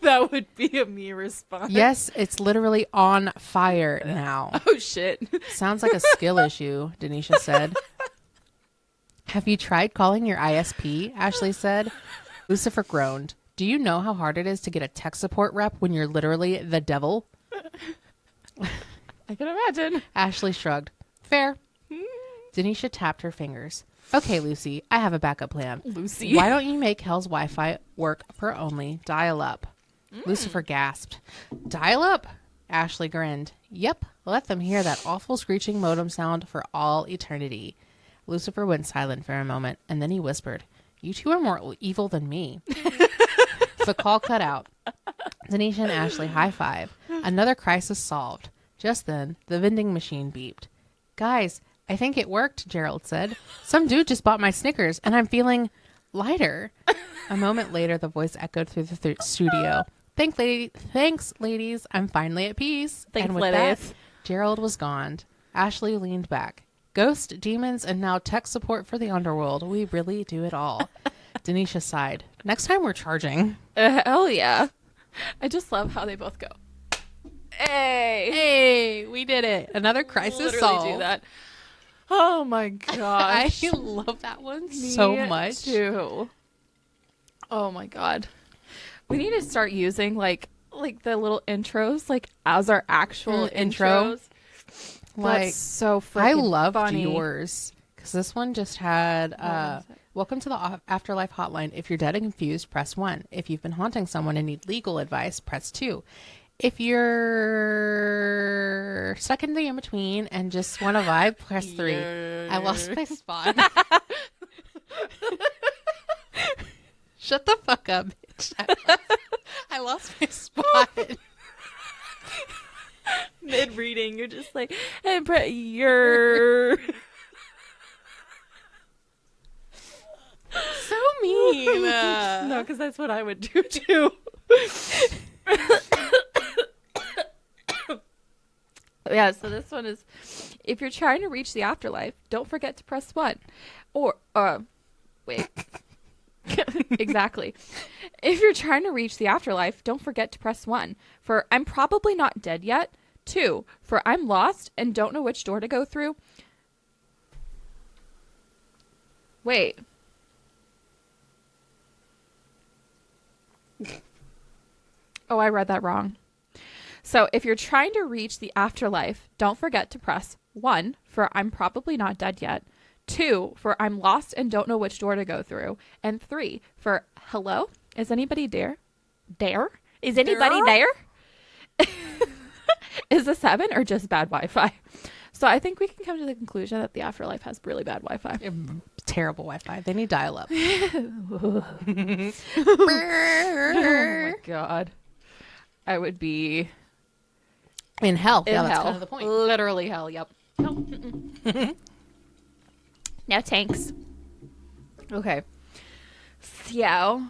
That would be a me response. Yes, it's literally on fire now. Oh, shit. Sounds like a skill issue, Denisha said. Have you tried calling your ISP? Ashley said. Lucifer groaned. Do you know how hard it is to get a tech support rep when you're literally the devil? I can imagine. Ashley shrugged. Fair. Denisha tapped her fingers. Okay, Lucy, I have a backup plan. Lucy. Why don't you make Hell's Wi-Fi work per only dial up? Lucifer gasped. Dial up? Ashley grinned. Yep, let them hear that awful screeching modem sound for all eternity. Lucifer went silent for a moment, and then he whispered, you two are more evil than me. The call cut out. Denisha and Ashley high-five. Another crisis solved. Just then, the vending machine beeped. Guys, I think it worked, Gerald said. Some dude just bought my Snickers, and I'm feeling lighter. A moment later, the voice echoed through the studio. Thanks, ladies. I'm finally at peace. Thanks, and with ladies. that, Gerald was gone. Ashley leaned back. Ghost, demons, and now tech support for the underworld. We really do it all. Denisha sighed. Next time we're charging. Hell yeah. I just love how they both go. Hey, we did it. Another crisis Literally solved. do that. Oh my gosh. I love that one so much. Too. Oh my god. We need to start using like the little intros as our actual intro. intros. That's so freaking I loved funny. yours because this one just had welcome to the Afterlife Hotline. If you're dead and confused, press 1. If you've been haunting someone and need legal advice, press 2. If you're stuck in the in-between and just want to vibe, press 3. I lost my spot. Shut the fuck up, bitch. I lost my spot. Mid-reading, you're just like, you're... So mean. No, because that's what I would do too. Yeah, so this one is, if you're trying to reach the afterlife, don't forget to press 1. Or, wait. Exactly. If you're trying to reach the afterlife, don't forget to press 1 for I'm probably not dead yet. 2 for I'm lost and don't know which door to go through. Wait. Oh, I read that wrong. So if you're trying to reach the afterlife, don't forget to press 1 for I'm probably not dead yet. 2 for I'm lost and don't know which door to go through. And 3 for hello? Is anybody there? There? Is anybody there? Is the 7 or just bad Wi-Fi? So I think we can come to the conclusion that the afterlife has really bad Wi-Fi. Terrible Wi-Fi. They need dial-up. Oh my God. I would be in hell. In yeah, that's hell. kind of the point. Literally hell, yep. No. No thanks. Okay. So,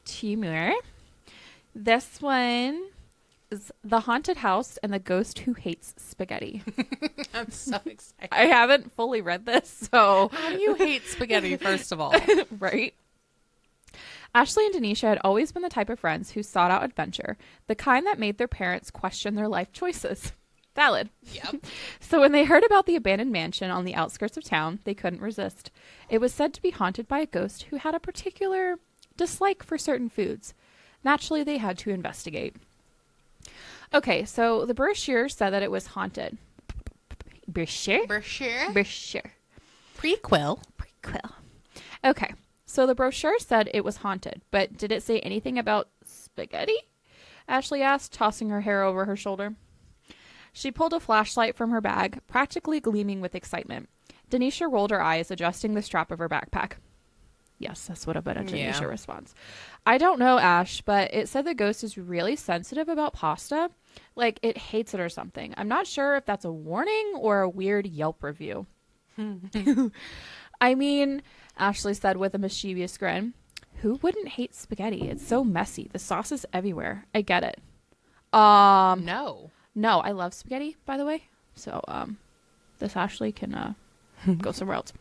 Timur. This one is The Haunted House and the Ghost Who Hates Spaghetti. I'm so excited. I haven't fully read this, so. How do you hate spaghetti, first of all? Right? Ashley and Denisha had always been the type of friends who sought out adventure, the kind that made their parents question their life choices. Valid. Yep. So when they heard about the abandoned mansion on the outskirts of town, they couldn't resist. It was said to be haunted by a ghost who had a particular dislike for certain foods. Naturally, they had to investigate. Okay, so the brochure said that it was haunted. Brochure? Brochure? Brochure. Prequel. Prequel. Okay, so the brochure said it was haunted, but did it say anything about spaghetti? Ashley asked, tossing her hair over her shoulder. She pulled a flashlight from her bag, practically gleaming with excitement. Denisha rolled her eyes, adjusting the strap of her backpack. Yes, that's what a Denisha response. I don't know, Ash, but it said the ghost is really sensitive about pasta. Like, it hates it or something. I'm not sure if that's a warning or a weird Yelp review. I mean, Ashley said with a mischievous grin, who wouldn't hate spaghetti? It's so messy. The sauce is everywhere. I get it. No, I love spaghetti, by the way. So, this Ashley can go somewhere else.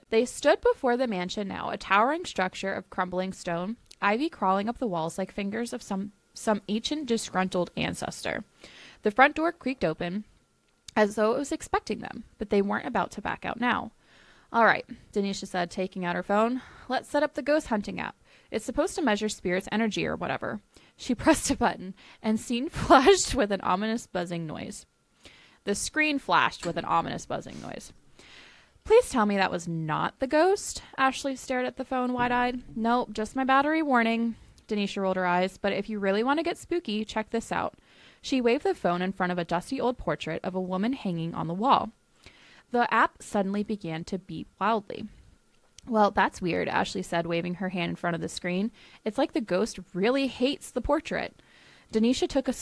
They stood before the mansion now, a towering structure of crumbling stone, ivy crawling up the walls like fingers of some ancient disgruntled ancestor. The front door creaked open as though it was expecting them, but they weren't about to back out now. All right, Denisha said, taking out her phone. Let's set up the ghost hunting app. It's supposed to measure spirits' energy or whatever. She pressed a button, and scene flashed with an ominous buzzing noise. The screen flashed with an ominous buzzing noise. Please tell me that was not the ghost. Ashley stared at the phone wide-eyed. Nope, just my battery warning. Denisha rolled her eyes. But if you really want to get spooky, check this out. She waved the phone in front of a dusty old portrait of a woman hanging on the wall. The app suddenly began to beep wildly. Well, that's weird, Ashley said, waving her hand in front of the screen. It's like the ghost really hates the portrait. Denisha took a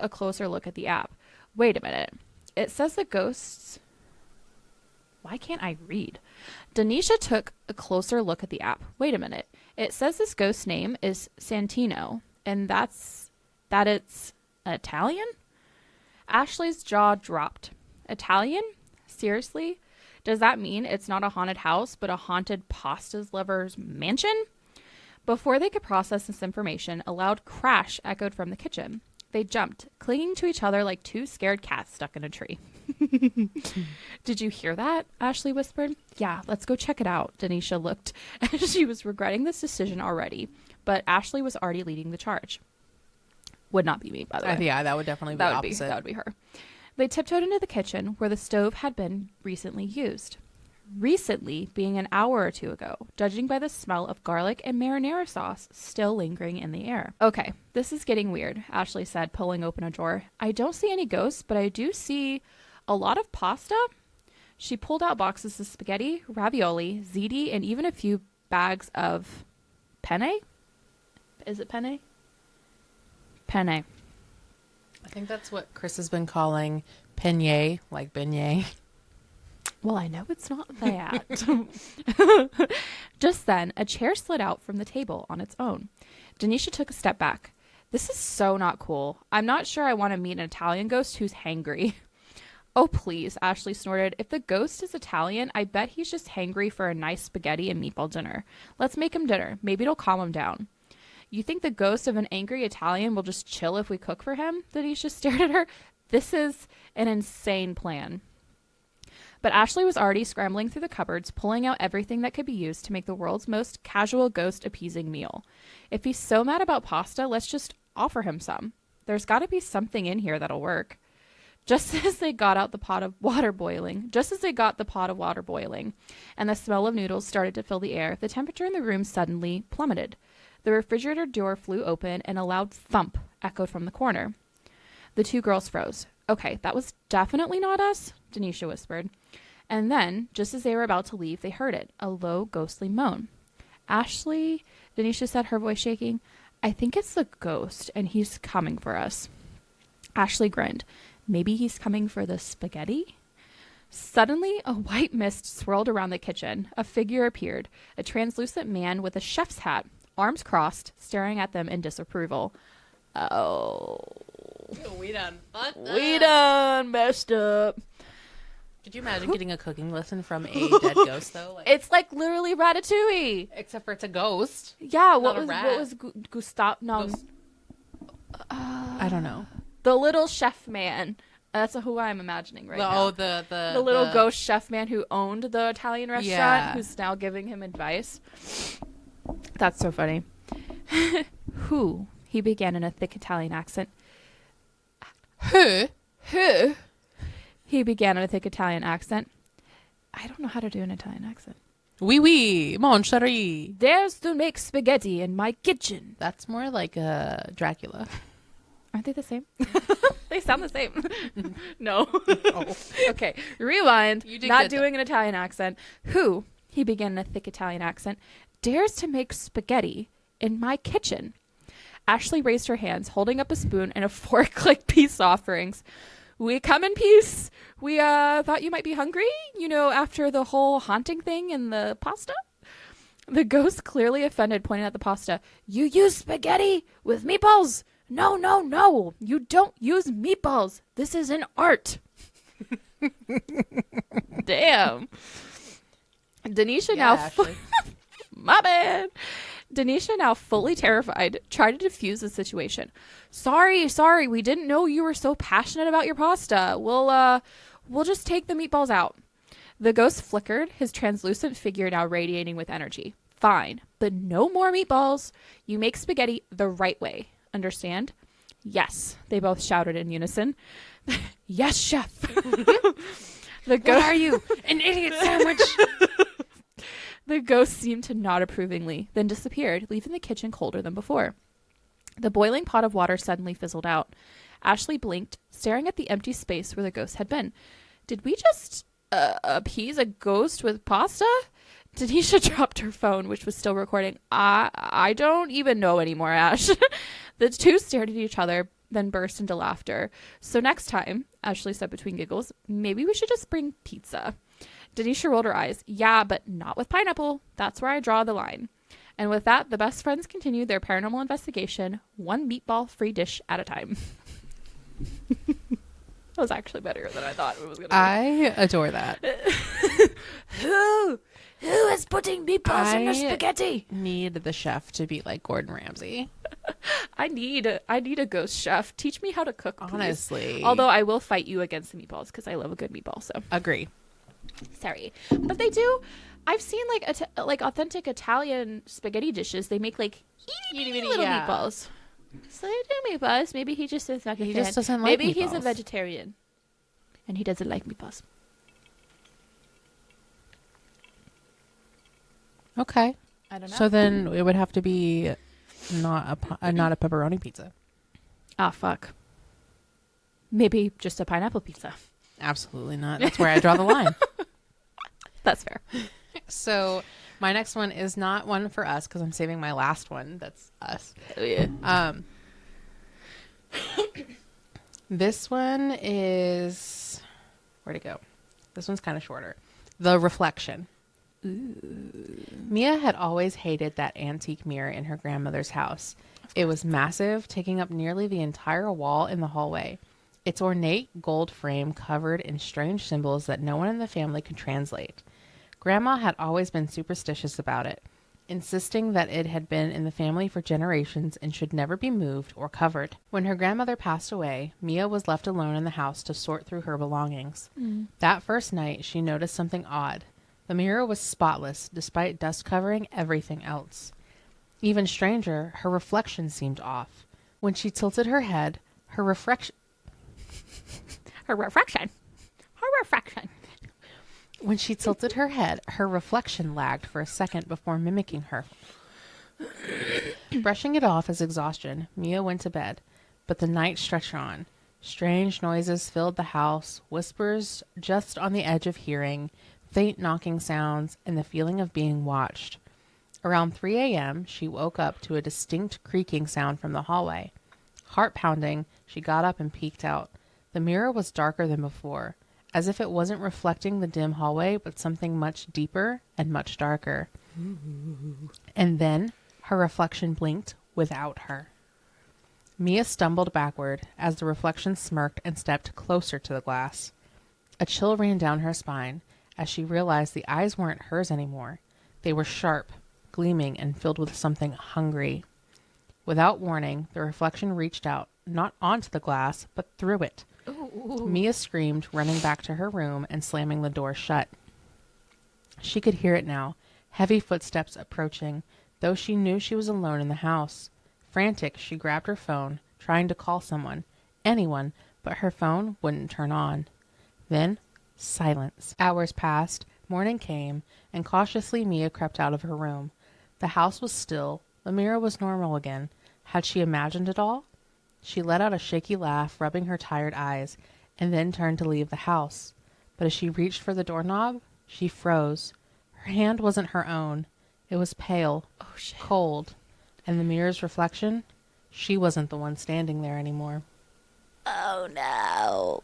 closer look at the app. Wait a minute. It says the ghost's... Why can't I read? Denisha took a closer look at the app. Wait a minute. It says this ghost's name is Santino, and that it's Italian? Ashley's jaw dropped. Italian? Seriously? Does that mean it's not a haunted house, but a haunted pastas lover's mansion? Before they could process this information, a loud crash echoed from the kitchen. They jumped, clinging to each other like two scared cats stuck in a tree. Did you hear that? Ashley whispered. Yeah, let's go check it out. Denisha looked as she was regretting this decision already, but Ashley was already leading the charge. Would not be me, by the way. Yeah, that would definitely be opposite. That would be her. They tiptoed into the kitchen where the stove had been recently used. Recently being an hour or two ago, judging by the smell of garlic and marinara sauce still lingering in the air. Okay, this is getting weird, Ashley said, pulling open a drawer. I don't see any ghosts, but I do see a lot of pasta. She pulled out boxes of spaghetti, ravioli, ziti, and even a few bags of penne? Is it penne? Penne. I think that's what Chris has been calling penne, like beignet. Well, I know it's not that. Just then, a chair slid out from the table on its own. Denisha took a step back. This is so not cool. I'm not sure I want to meet an Italian ghost who's hangry. Oh, please, Ashley snorted. If the ghost is Italian, I bet he's just hangry for a nice spaghetti and meatball dinner. Let's make him dinner. Maybe it'll calm him down. You think the ghost of an angry Italian will just chill if we cook for him? Denisha stared at her. This is an insane plan. But Ashley was already scrambling through the cupboards, pulling out everything that could be used to make the world's most casual ghost-appeasing meal. If he's so mad about pasta, let's just offer him some. There's got to be something in here that'll work. Just as they got the pot of water boiling, and the smell of noodles started to fill the air, the temperature in the room suddenly plummeted. The refrigerator door flew open, and a loud thump echoed from the corner. The two girls froze. Okay, that was definitely not us, Denisha whispered. And then, just as they were about to leave, they heard it, a low, ghostly moan. Ashley, Denisha said, her voice shaking, I think it's the ghost, and he's coming for us. Ashley grinned. Maybe he's coming for the spaghetti? Suddenly, a white mist swirled around the kitchen. A figure appeared, a translucent man with a chef's hat, arms crossed, staring at them in disapproval. Oh. We done fucked up. We done messed up. Could you imagine getting a cooking lesson from a dead ghost, though? Like, It's like literally Ratatouille. except for it's a ghost. Yeah, Not what a was rat. Gustav? No, Ghost. I don't know. the little chef man. That's who I'm imagining right now. Oh, the little ghost chef man who owned the Italian restaurant, Yeah. who's now giving him advice. That's so funny. Who? He began in a thick Italian accent. Who? Who? He began in a thick Italian accent. I don't know how to do an Italian accent. Oui, mon chéri. Dares to make spaghetti in my kitchen. That's more like Dracula. Aren't they the same? They sound the same. No. Oh. Okay, rewind. You did Not good, doing an Italian accent. Who, he began in a thick Italian accent, dares to make spaghetti in my kitchen? Ashley raised her hands, holding up a spoon and a fork like peace offerings. We come in peace. We thought you might be hungry, after the whole haunting thing and the pasta. The ghost, clearly offended, pointed at the pasta. You use spaghetti with meatballs? No, no, no. You don't use meatballs. This is an art. Damn. Denisha My bad. Denisha, now fully terrified, tried to defuse the situation. Sorry, we didn't know you were so passionate about your pasta. We'll just take the meatballs out. The ghost flickered, his translucent figure now radiating with energy. Fine, but no more meatballs. You make spaghetti the right way. Understand? Yes, they both shouted in unison. Yes, chef. What are you? An idiot sandwich? The ghost seemed to nod approvingly, then disappeared, leaving the kitchen colder than before. The boiling pot of water suddenly fizzled out. Ashley blinked, staring at the empty space where the ghost had been. Did we just appease a ghost with pasta? Denisha dropped her phone, which was still recording. I don't even know anymore, Ash. The two stared at each other, then burst into laughter. So next time, Ashley said between giggles, maybe we should just bring pizza. Denisha rolled her eyes. Yeah, but not with pineapple. That's where I draw the line. And with that, the best friends continued their paranormal investigation, one meatball-free dish at a time. That was actually better than I thought it was going to be. I adore that. Who is putting meatballs in the spaghetti? Need the chef to be like Gordon Ramsay. I need a ghost chef. Teach me how to cook, please. Honestly. Although I will fight you against the meatballs because I love a good meatball. So Agree. sorry, but they do. I've seen like authentic Italian spaghetti dishes. They make like itty bitty little meatballs. So they do meatballs. Maybe he just is not a fan. He just doesn't like Maybe meatballs. he's a vegetarian, and he doesn't like meatballs. Okay. I don't know. So then it would have to be not a pepperoni pizza. Ah, fuck. Maybe just a pineapple pizza. Absolutely not. That's where I draw the line. That's fair. So my next one is not one for us because I'm saving my last one. That's us. Oh, yeah. This one is where'd it go? This one's kind of shorter. The reflection. Ooh. Mia had always hated that antique mirror in her grandmother's house. It was massive, taking up nearly the entire wall in the hallway. Its ornate gold frame covered in strange symbols that no one in the family could translate. Grandma had always been superstitious about it, insisting that it had been in the family for generations and should never be moved or covered. When her grandmother passed away, Mia was left alone in the house to sort through her belongings. That first night, she noticed something odd. The mirror was spotless, despite dust covering everything else. Even stranger, her reflection seemed off. When she tilted her head, her reflection... When she tilted her head, her reflection lagged for a second before mimicking her. Brushing it off as exhaustion, Mia went to bed, but the night stretched on. Strange noises filled the house, whispers just on the edge of hearing, faint knocking sounds, and the feeling of being watched. Around 3 a.m., she woke up to a distinct creaking sound from the hallway. Heart pounding, she got up and peeked out. The mirror was darker than before, as if it wasn't reflecting the dim hallway, but something much deeper and much darker. And then her reflection blinked without her. Mia stumbled backward as the reflection smirked and stepped closer to the glass. A chill ran down her spine as she realized the eyes weren't hers anymore. They were sharp, gleaming, and filled with something hungry. Without warning, the reflection reached out, not onto the glass, but through it. Ooh. Mia screamed, running back to her room and slamming the door shut. She could hear it now, heavy footsteps approaching, though she knew she was alone in the house. Frantic, she grabbed her phone, trying to call someone, anyone, but her phone wouldn't turn on. Then, silence. Hours passed, morning came, and cautiously Mia crept out of her room. The house was still. The mirror was normal again. Had she imagined it all? She let out a shaky laugh, rubbing her tired eyes, and then turned to leave the house. But as she reached for the doorknob, she froze. Her hand wasn't her own. It was pale, cold, and the mirror's reflection, she wasn't the one standing there anymore. Oh, no.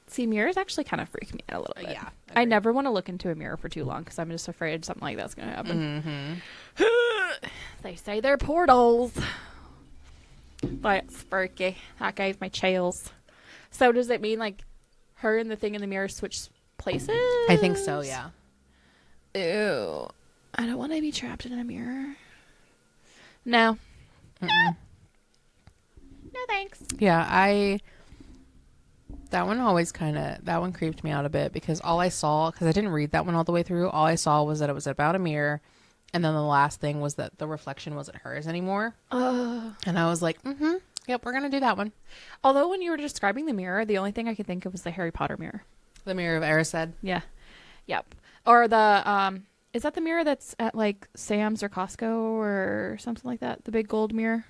See, mirrors actually kind of freak me out a little bit. Yeah. I never want to look into a mirror for too long because I'm just afraid something like that's going to happen. Mm-hmm. They say they're portals. That's spooky. That gave me chills. So does it mean like her and the thing in the mirror switch places? I think so, yeah. Ew. I don't want to be trapped in a mirror. No. No thanks. Yeah, that one creeped me out a bit because all I saw, because I didn't read that one all the way through, all I saw was that it was about a mirror, and then the last thing was that the reflection wasn't hers anymore. And I was like, yep, we're going to do that one. Although when you were describing the mirror, the only thing I could think of was the Harry Potter mirror. The Mirror of Erised? Yeah. Yep. Or the, is that the mirror that's at like Sam's or Costco or something like that? The big gold mirror?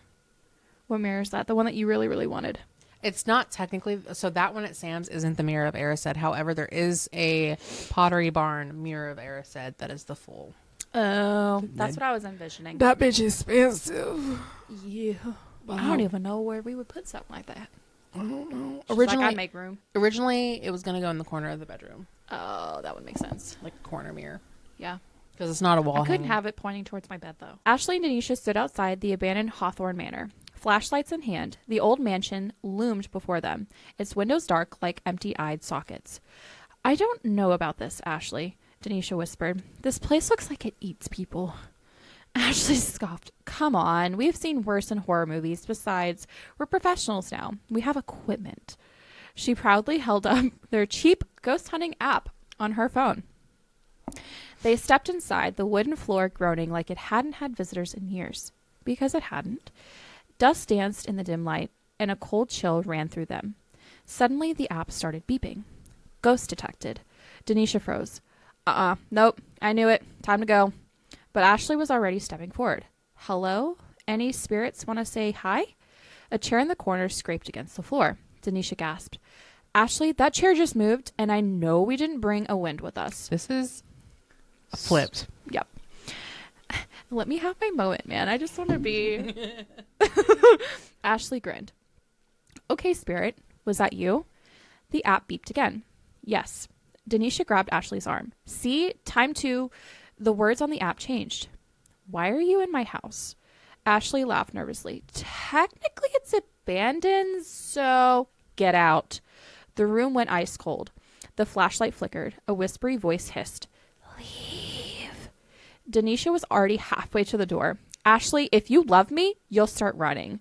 What mirror is that? The one that you really, really wanted? It's not technically, so that one at Sam's isn't the Mirror of Erised. However, there is a Pottery Barn Mirror of Erised that is the full. Oh, that's what I was envisioning. That bitch is expensive. Yeah. Wow. I don't even know where we would put something like that. I don't know. Originally, I'd make room. Originally, it was going to go in the corner of the bedroom. Oh, that would make sense. Like a corner mirror. Yeah. Because it's not a wall I couldn't have it pointing towards my bed, though. Ashley and Denisha stood outside the abandoned Hawthorne Manor. Flashlights in hand, the old mansion loomed before them, its windows dark like empty-eyed sockets. I don't know about this, Ashley, Denisha whispered. This place looks like it eats people. Ashley scoffed. Come on, we've seen worse in horror movies. Besides, we're professionals now. We have equipment. She proudly held up their cheap ghost hunting app on her phone. They stepped inside, the wooden floor groaning like it hadn't had visitors in years. Because it hadn't. Dust danced in the dim light, and a cold chill ran through them. Suddenly, the app started beeping. Ghost detected. Denisha froze. Nope. I knew it. Time to go. But Ashley was already stepping forward. Hello? Any spirits want to say hi? A chair in the corner scraped against the floor. Denisha gasped. Ashley, that chair just moved, and I know we didn't bring a wind with us. This is flipped. Yep. Let me have my moment, man. I just want to be... Ashley grinned. Okay, spirit. Was that you? The app beeped again. Yes. Denisha grabbed Ashley's arm. See, time 2. The words on the app changed. Why are you in my house? Ashley laughed nervously. Technically, it's abandoned, so get out. The room went ice cold. The flashlight flickered. A whispery voice hissed. Leave. Denisha was already halfway to the door. Ashley, if you love me, you'll start running.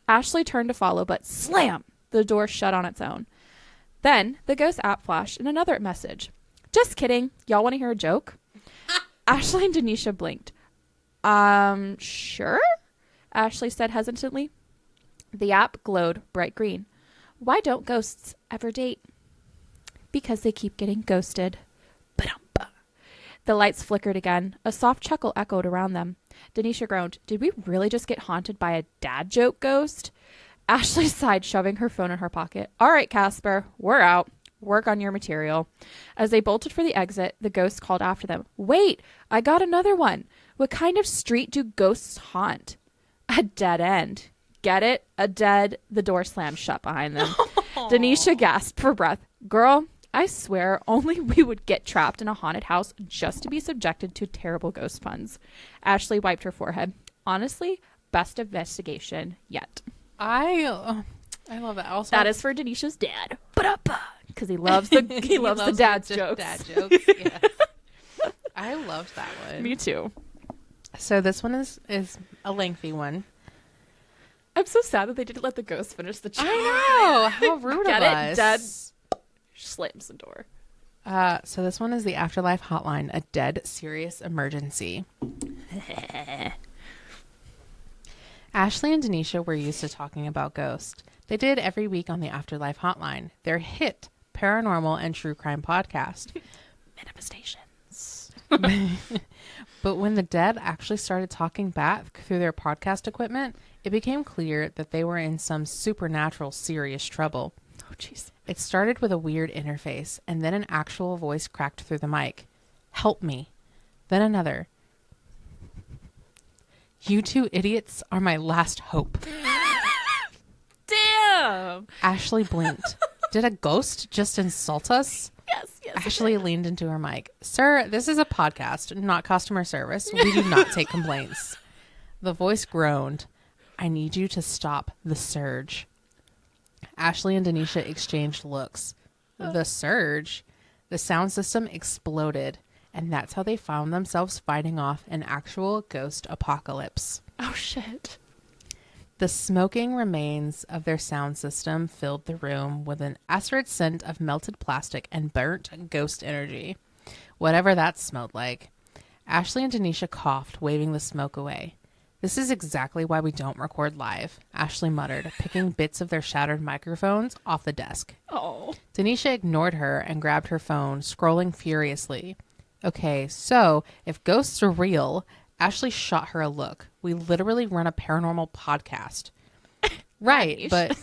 Ashley turned to follow, but slam! The door shut on its own. Then the ghost app flashed in another message. Just kidding. Y'all want to hear a joke? Ashley and Denisha blinked. Sure? Ashley said hesitantly. The app glowed bright green. Why don't ghosts ever date? Because they keep getting ghosted. Ba-dum-ba. The lights flickered again. A soft chuckle echoed around them. Denisha groaned. Did we really just get haunted by a dad joke ghost? Ashley sighed, shoving her phone in her pocket. All right, Casper, we're out. Work on your material. As they bolted for the exit, the ghost called after them. Wait, I got another one. What kind of street do ghosts haunt? A dead end. Get it? A dead. The door slammed shut behind them. Denisha gasped for breath. Girl, I swear only we would get trapped in a haunted house just to be subjected to terrible ghost puns. Ashley wiped her forehead. Honestly, best investigation yet. I love that. Also, that is for Denisha's dad. Because he loves the the dad's jokes. Dad jokes. Yes. I loved that one. Me too. So this one is a lengthy one. I'm so sad that they didn't let the ghost finish the joke. I know. How rude of us. Dad slams the door. So this one is the Afterlife Hotline, a dead serious emergency. Ashley and Denisha were used to talking about ghosts. They did every week on the Afterlife Hotline, their hit paranormal and true crime podcast. Manifestations. But when the dead actually started talking back through their podcast equipment, it became clear that they were in some supernatural serious trouble. Oh, jeez. It started with a weird interface, and then an actual voice cracked through the mic. Help me. Then another. You two idiots are my last hope. Damn. Ashley blinked. Did a ghost just insult us? Yes. Ashley leaned into her mic. Sir, this is a podcast, not customer service. We do not take complaints. The voice groaned. I need you to stop the surge. Ashley and Denisha exchanged looks. The surge? The sound system exploded, and that's how they found themselves fighting off an actual ghost apocalypse. Oh, shit. The smoking remains of their sound system filled the room with an acrid scent of melted plastic and burnt ghost energy. Whatever that smelled like. Ashley and Denisha coughed, waving the smoke away. This is exactly why we don't record live, Ashley muttered, picking bits of their shattered microphones off the desk. Oh. Denisha ignored her and grabbed her phone, scrolling furiously. Okay, so if ghosts are real, Ashley shot her a look. We literally run a paranormal podcast. Right, but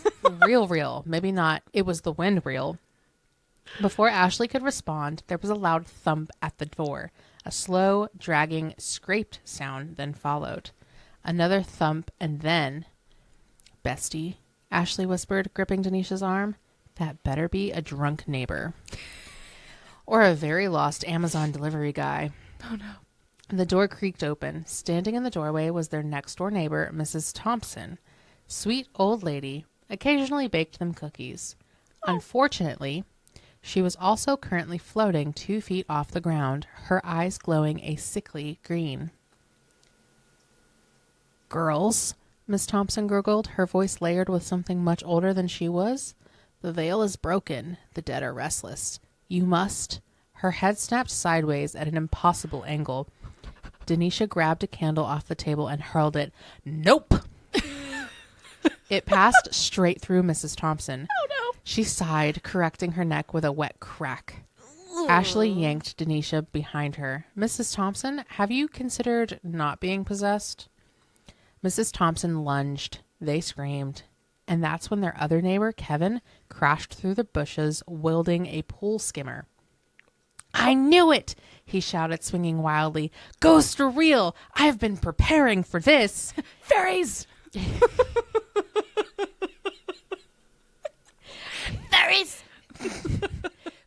real. Maybe not. It was the wind real. Before Ashley could respond, there was a loud thump at the door. A slow, dragging, scraped sound then followed. Another thump, and then... Bestie, Ashley whispered, gripping Denisha's arm. That better be a drunk neighbor. Or a very lost Amazon delivery guy. Oh, no. The door creaked open. Standing in the doorway was their next-door neighbor, Mrs. Thompson. Sweet old lady, occasionally baked them cookies. Oh. Unfortunately, she was also currently floating 2 feet off the ground, her eyes glowing a sickly green. Girls, Miss Thompson gurgled, her voice layered with something much older than she was. The veil is broken. The dead are restless. You must... Her head snapped sideways at an impossible angle. Denisha grabbed a candle off the table and hurled it. Nope! It passed straight through Mrs. Thompson. Oh, no. She sighed, correcting her neck with a wet crack. Ashley yanked Denisha behind her. Mrs. Thompson, have you considered not being possessed? Mrs. Thompson lunged. They screamed. And that's when their other neighbor, Kevin, crashed through the bushes, wielding a pool skimmer. I knew it, he shouted, swinging wildly. Ghosts are real. I've been preparing for this. Fairies! Fairies!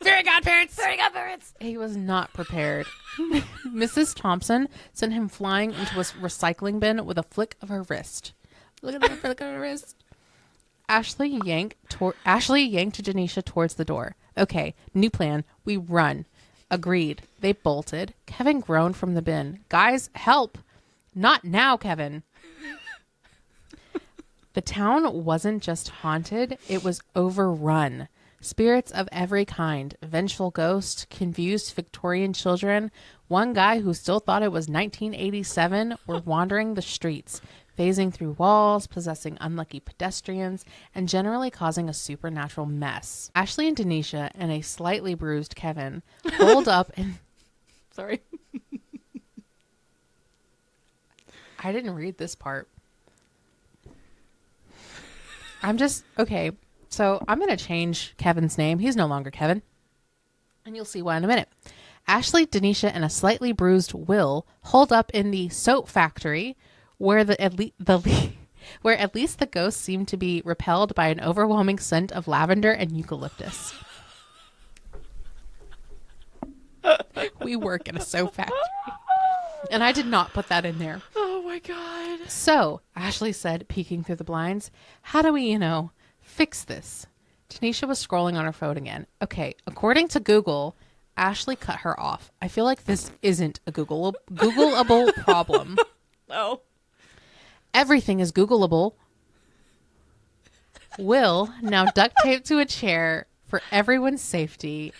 Fairy godparents! Fairy godparents! He was not prepared. Mrs. Thompson sent him flying into a recycling bin with a flick of her wrist. Look at that flick of her wrist. Ashley yanked Denisha towards the door. Okay, new plan. We run. Agreed. They bolted. Kevin groaned from the bin. Guys, help. Not now, Kevin. The town wasn't just haunted, it was overrun. Spirits of every kind, vengeful ghosts, confused Victorian children, one guy who still thought it was 1987 were wandering the streets, phasing through walls, possessing unlucky pedestrians, and generally causing a supernatural mess. Ashley and Denisha and a slightly bruised Kevin holed up in... Sorry. I didn't read this part. Okay, so I'm going to change Kevin's name. He's no longer Kevin. And you'll see why in a minute. Ashley, Denisha, and a slightly bruised Will holed up in the soap factory where at least the ghosts seemed to be repelled by an overwhelming scent of lavender and eucalyptus. We work in a soap factory. And I did not put that in there. Oh my God. So, Ashley said, peeking through the blinds, how do we, fix this? Tanisha was scrolling on her phone again. Okay, according to Google, Ashley cut her off. I feel like this isn't a Googleable problem. Oh. Everything is Googleable. Will, now duct taped to a chair for everyone's safety.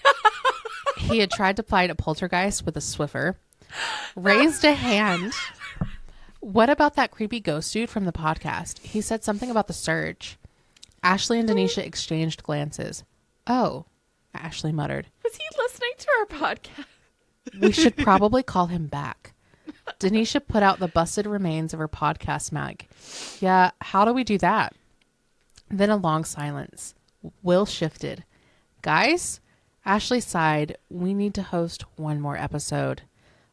He had tried to fight a poltergeist with a Swiffer. Raised a hand. What about that creepy ghost dude from the podcast? He said something about the surge. Ashley and Denisha exchanged glances. Oh, Ashley muttered. Was he listening to our podcast? We should probably call him back. Denisha put out the busted remains of her podcast mag. Yeah, how do we do that? Then a long silence. Will shifted. Guys? Ashley sighed. We need to host one more episode.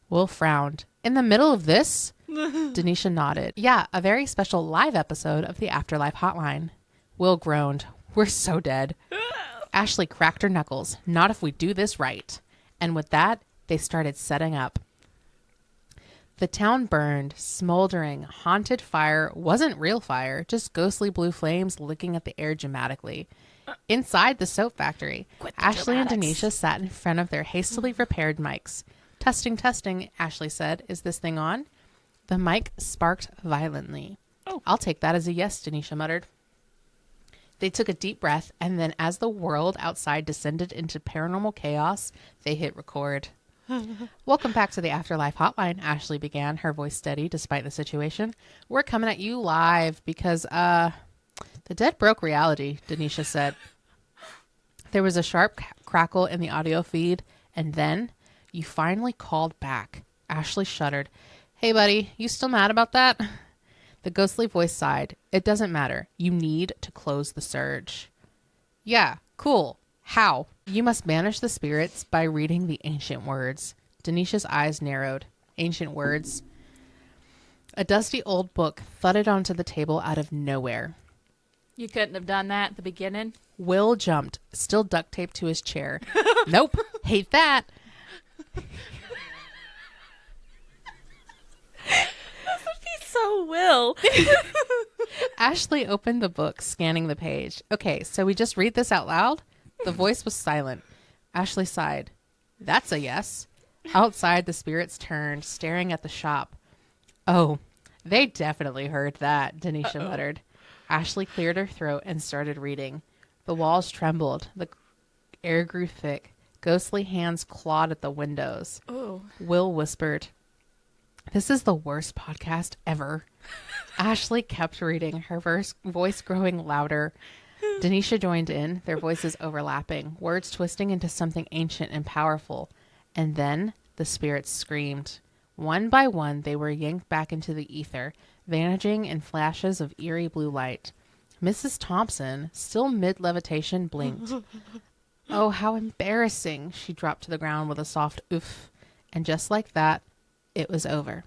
Will frowned. In the middle of this? Denisha nodded. Yeah, a very special live episode of the Afterlife Hotline. Will groaned. We're so dead. Ashley cracked her knuckles. Not if we do this right. And with that, they started setting up. The town burned, smoldering, haunted fire wasn't real fire, just ghostly blue flames licking at the air dramatically. Inside the soap factory, Ashley and Denisha sat in front of their hastily repaired mics. Testing, testing, Ashley said. Is this thing on? The mic sparked violently. Oh. I'll take that as a yes, Denisha muttered. They took a deep breath, and then as the world outside descended into paranormal chaos, they hit record. Welcome back to the Afterlife Hotline, Ashley began, her voice steady despite the situation. We're coming at you live because, the dead broke reality, Denisha said. There was a sharp crackle in the audio feed, and then you finally called back. Ashley shuddered. Hey, buddy, you still mad about that? The ghostly voice sighed. It doesn't matter. You need to close the surge. Yeah, cool. How? You must banish the spirits by reading the ancient words. Denisha's eyes narrowed. Ancient words. A dusty old book thudded onto the table out of nowhere. You couldn't have done that at the beginning? Will jumped, still duct taped to his chair. Nope. Hate that. That would be so Will. Ashley opened the book, scanning the page. Okay, so we just read this out loud? The voice was silent. Ashley sighed. That's a yes. Outside, the spirits turned, staring at the shop. Oh, they definitely heard that, Denisha muttered. Ashley cleared her throat and started reading. The walls trembled. The air grew thick. Ghostly hands clawed at the windows. Oh. Will whispered, "This is the worst podcast ever." Ashley kept reading, her voice growing louder. Denisha joined in, their voices overlapping, words twisting into something ancient and powerful. And then the spirits screamed. One by one, they were yanked back into the ether, vanishing in flashes of eerie blue light. Mrs. Thompson, still mid-levitation, blinked. Oh, how embarrassing. She dropped to the ground with a soft oof. And just like that, it was over.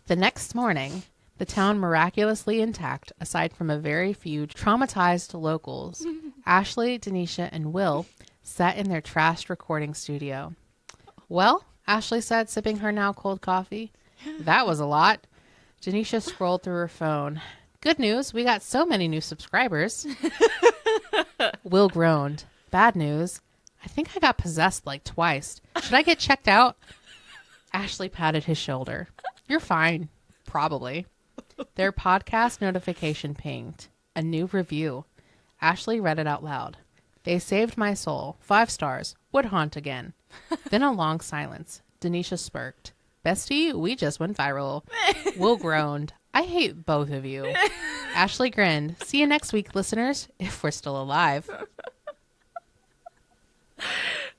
The next morning, the town miraculously intact, aside from a very few traumatized locals. Ashley, Denisha, and Will sat in their trashed recording studio. Well, Ashley said, sipping her now cold coffee. That was a lot. Janisha scrolled through her phone. Good news, we got so many new subscribers. Will groaned. Bad news, I think I got possessed like twice. Should I get checked out? Ashley patted his shoulder. You're fine. Probably. Their podcast notification pinged. A new review. Ashley read it out loud. They saved my soul. 5 stars. Would haunt again. Then a long silence. Denisha smirked. Bestie, we just went viral. Will groaned. I hate both of you. Ashley grinned. See you next week, listeners, if we're still alive.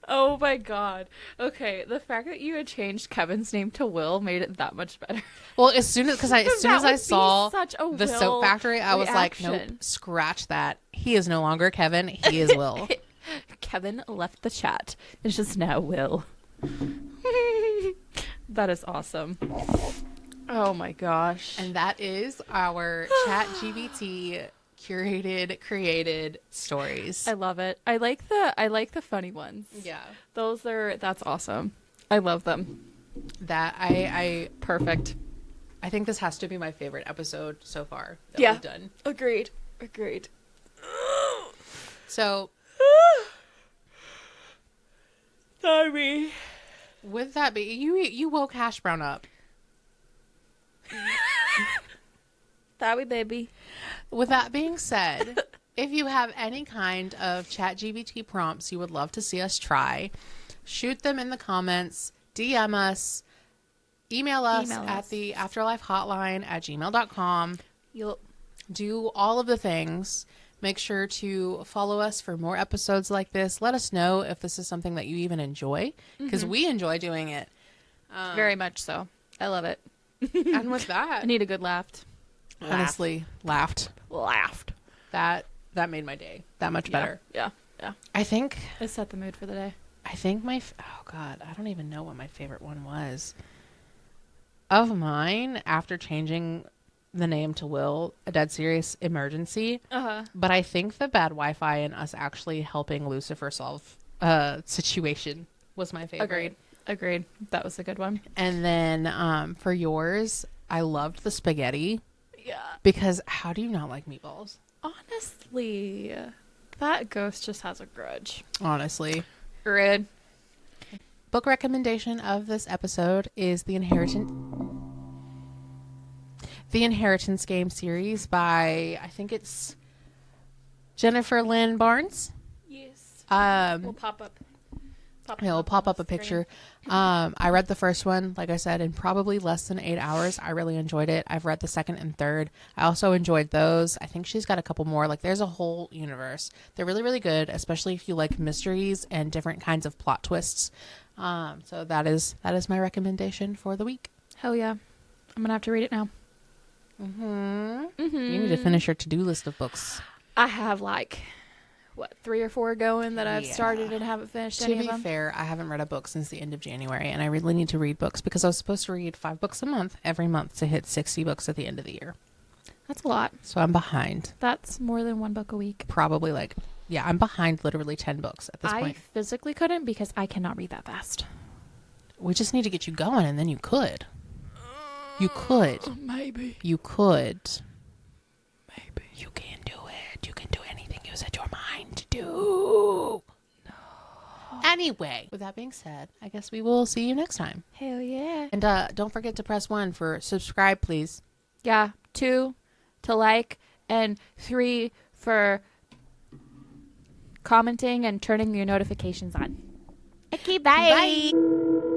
Oh my god. Okay, the fact that you had changed Kevin's name to Will made it that much better. Well, as soon as I saw such a the Will soap factory, I was like, reaction. nope, scratch that. He is no longer Kevin. He is Will. Kevin left the chat. It's just now Will. That is awesome. Oh my gosh. And that is our ChatGPT created stories. I love it. I like the funny ones. Yeah. That's awesome. I love them. That I Perfect. I think this has to be my favorite episode so far that Yeah. we've done. Agreed. So Sorry. with that you woke Hash Brown up. Sorry, baby. With that being said, if you have any kind of ChatGPT prompts you would love to see us try, shoot them in the comments, DM us, email us at the Afterlife Hotline at gmail.com. You'll Do all of the things. Make sure to follow us for more episodes like this. Let us know if this is something that you even enjoy, because we enjoy doing it. very much so. I love it. And with that, I need a good laugh. honestly, laughed. That made my day that much better. Yeah. I think It set the mood for the day. oh god, I don't even know what my favorite one was. Of mine, after changing the name to Will, a dead serious emergency. But I think the bad Wi-Fi and us actually helping Lucifer solve situation was my favorite. Agreed. That was a good one. And then for yours, I loved the spaghetti. Yeah. Because how do you not like meatballs? Honestly, that ghost just has a grudge. Honestly. Rude. Book recommendation of this episode is The Inheritance Game series by, I think it's Jennifer Lynn Barnes. Yes. We'll pop up. We'll pop up a picture. I read the first one, like I said, in probably less than 8 hours. I really enjoyed it. I've read the second and third. I also enjoyed those. I think she's got a couple more. Like, there's a whole universe. They're really, really good, especially if you like mysteries and different kinds of plot twists. So that is my recommendation for the week. Hell yeah. I'm going to have to read it now. You need to finish your to-do list of books. I have 3 or 4 going that I've started and haven't finished any of them. To be fair, I haven't read a book since the end of January, and I really need to read books because I was supposed to read 5 books a month every month to hit 60 books at the end of the year. That's a lot. So I'm behind. That's more than 1 book a week. Probably I'm behind literally 10 books at this I point. physically couldn't because I cannot read that fast. We just need to get you going, and then you could. You could. Maybe. You could. Maybe. You can do it. You can do anything you set your mind to do. No. Anyway, with that being said, I guess we will see you next time. Hell yeah. And don't forget to press 1 for subscribe, please. Yeah. 2 to like, and 3 for commenting and turning your notifications on. Okay, bye. Bye.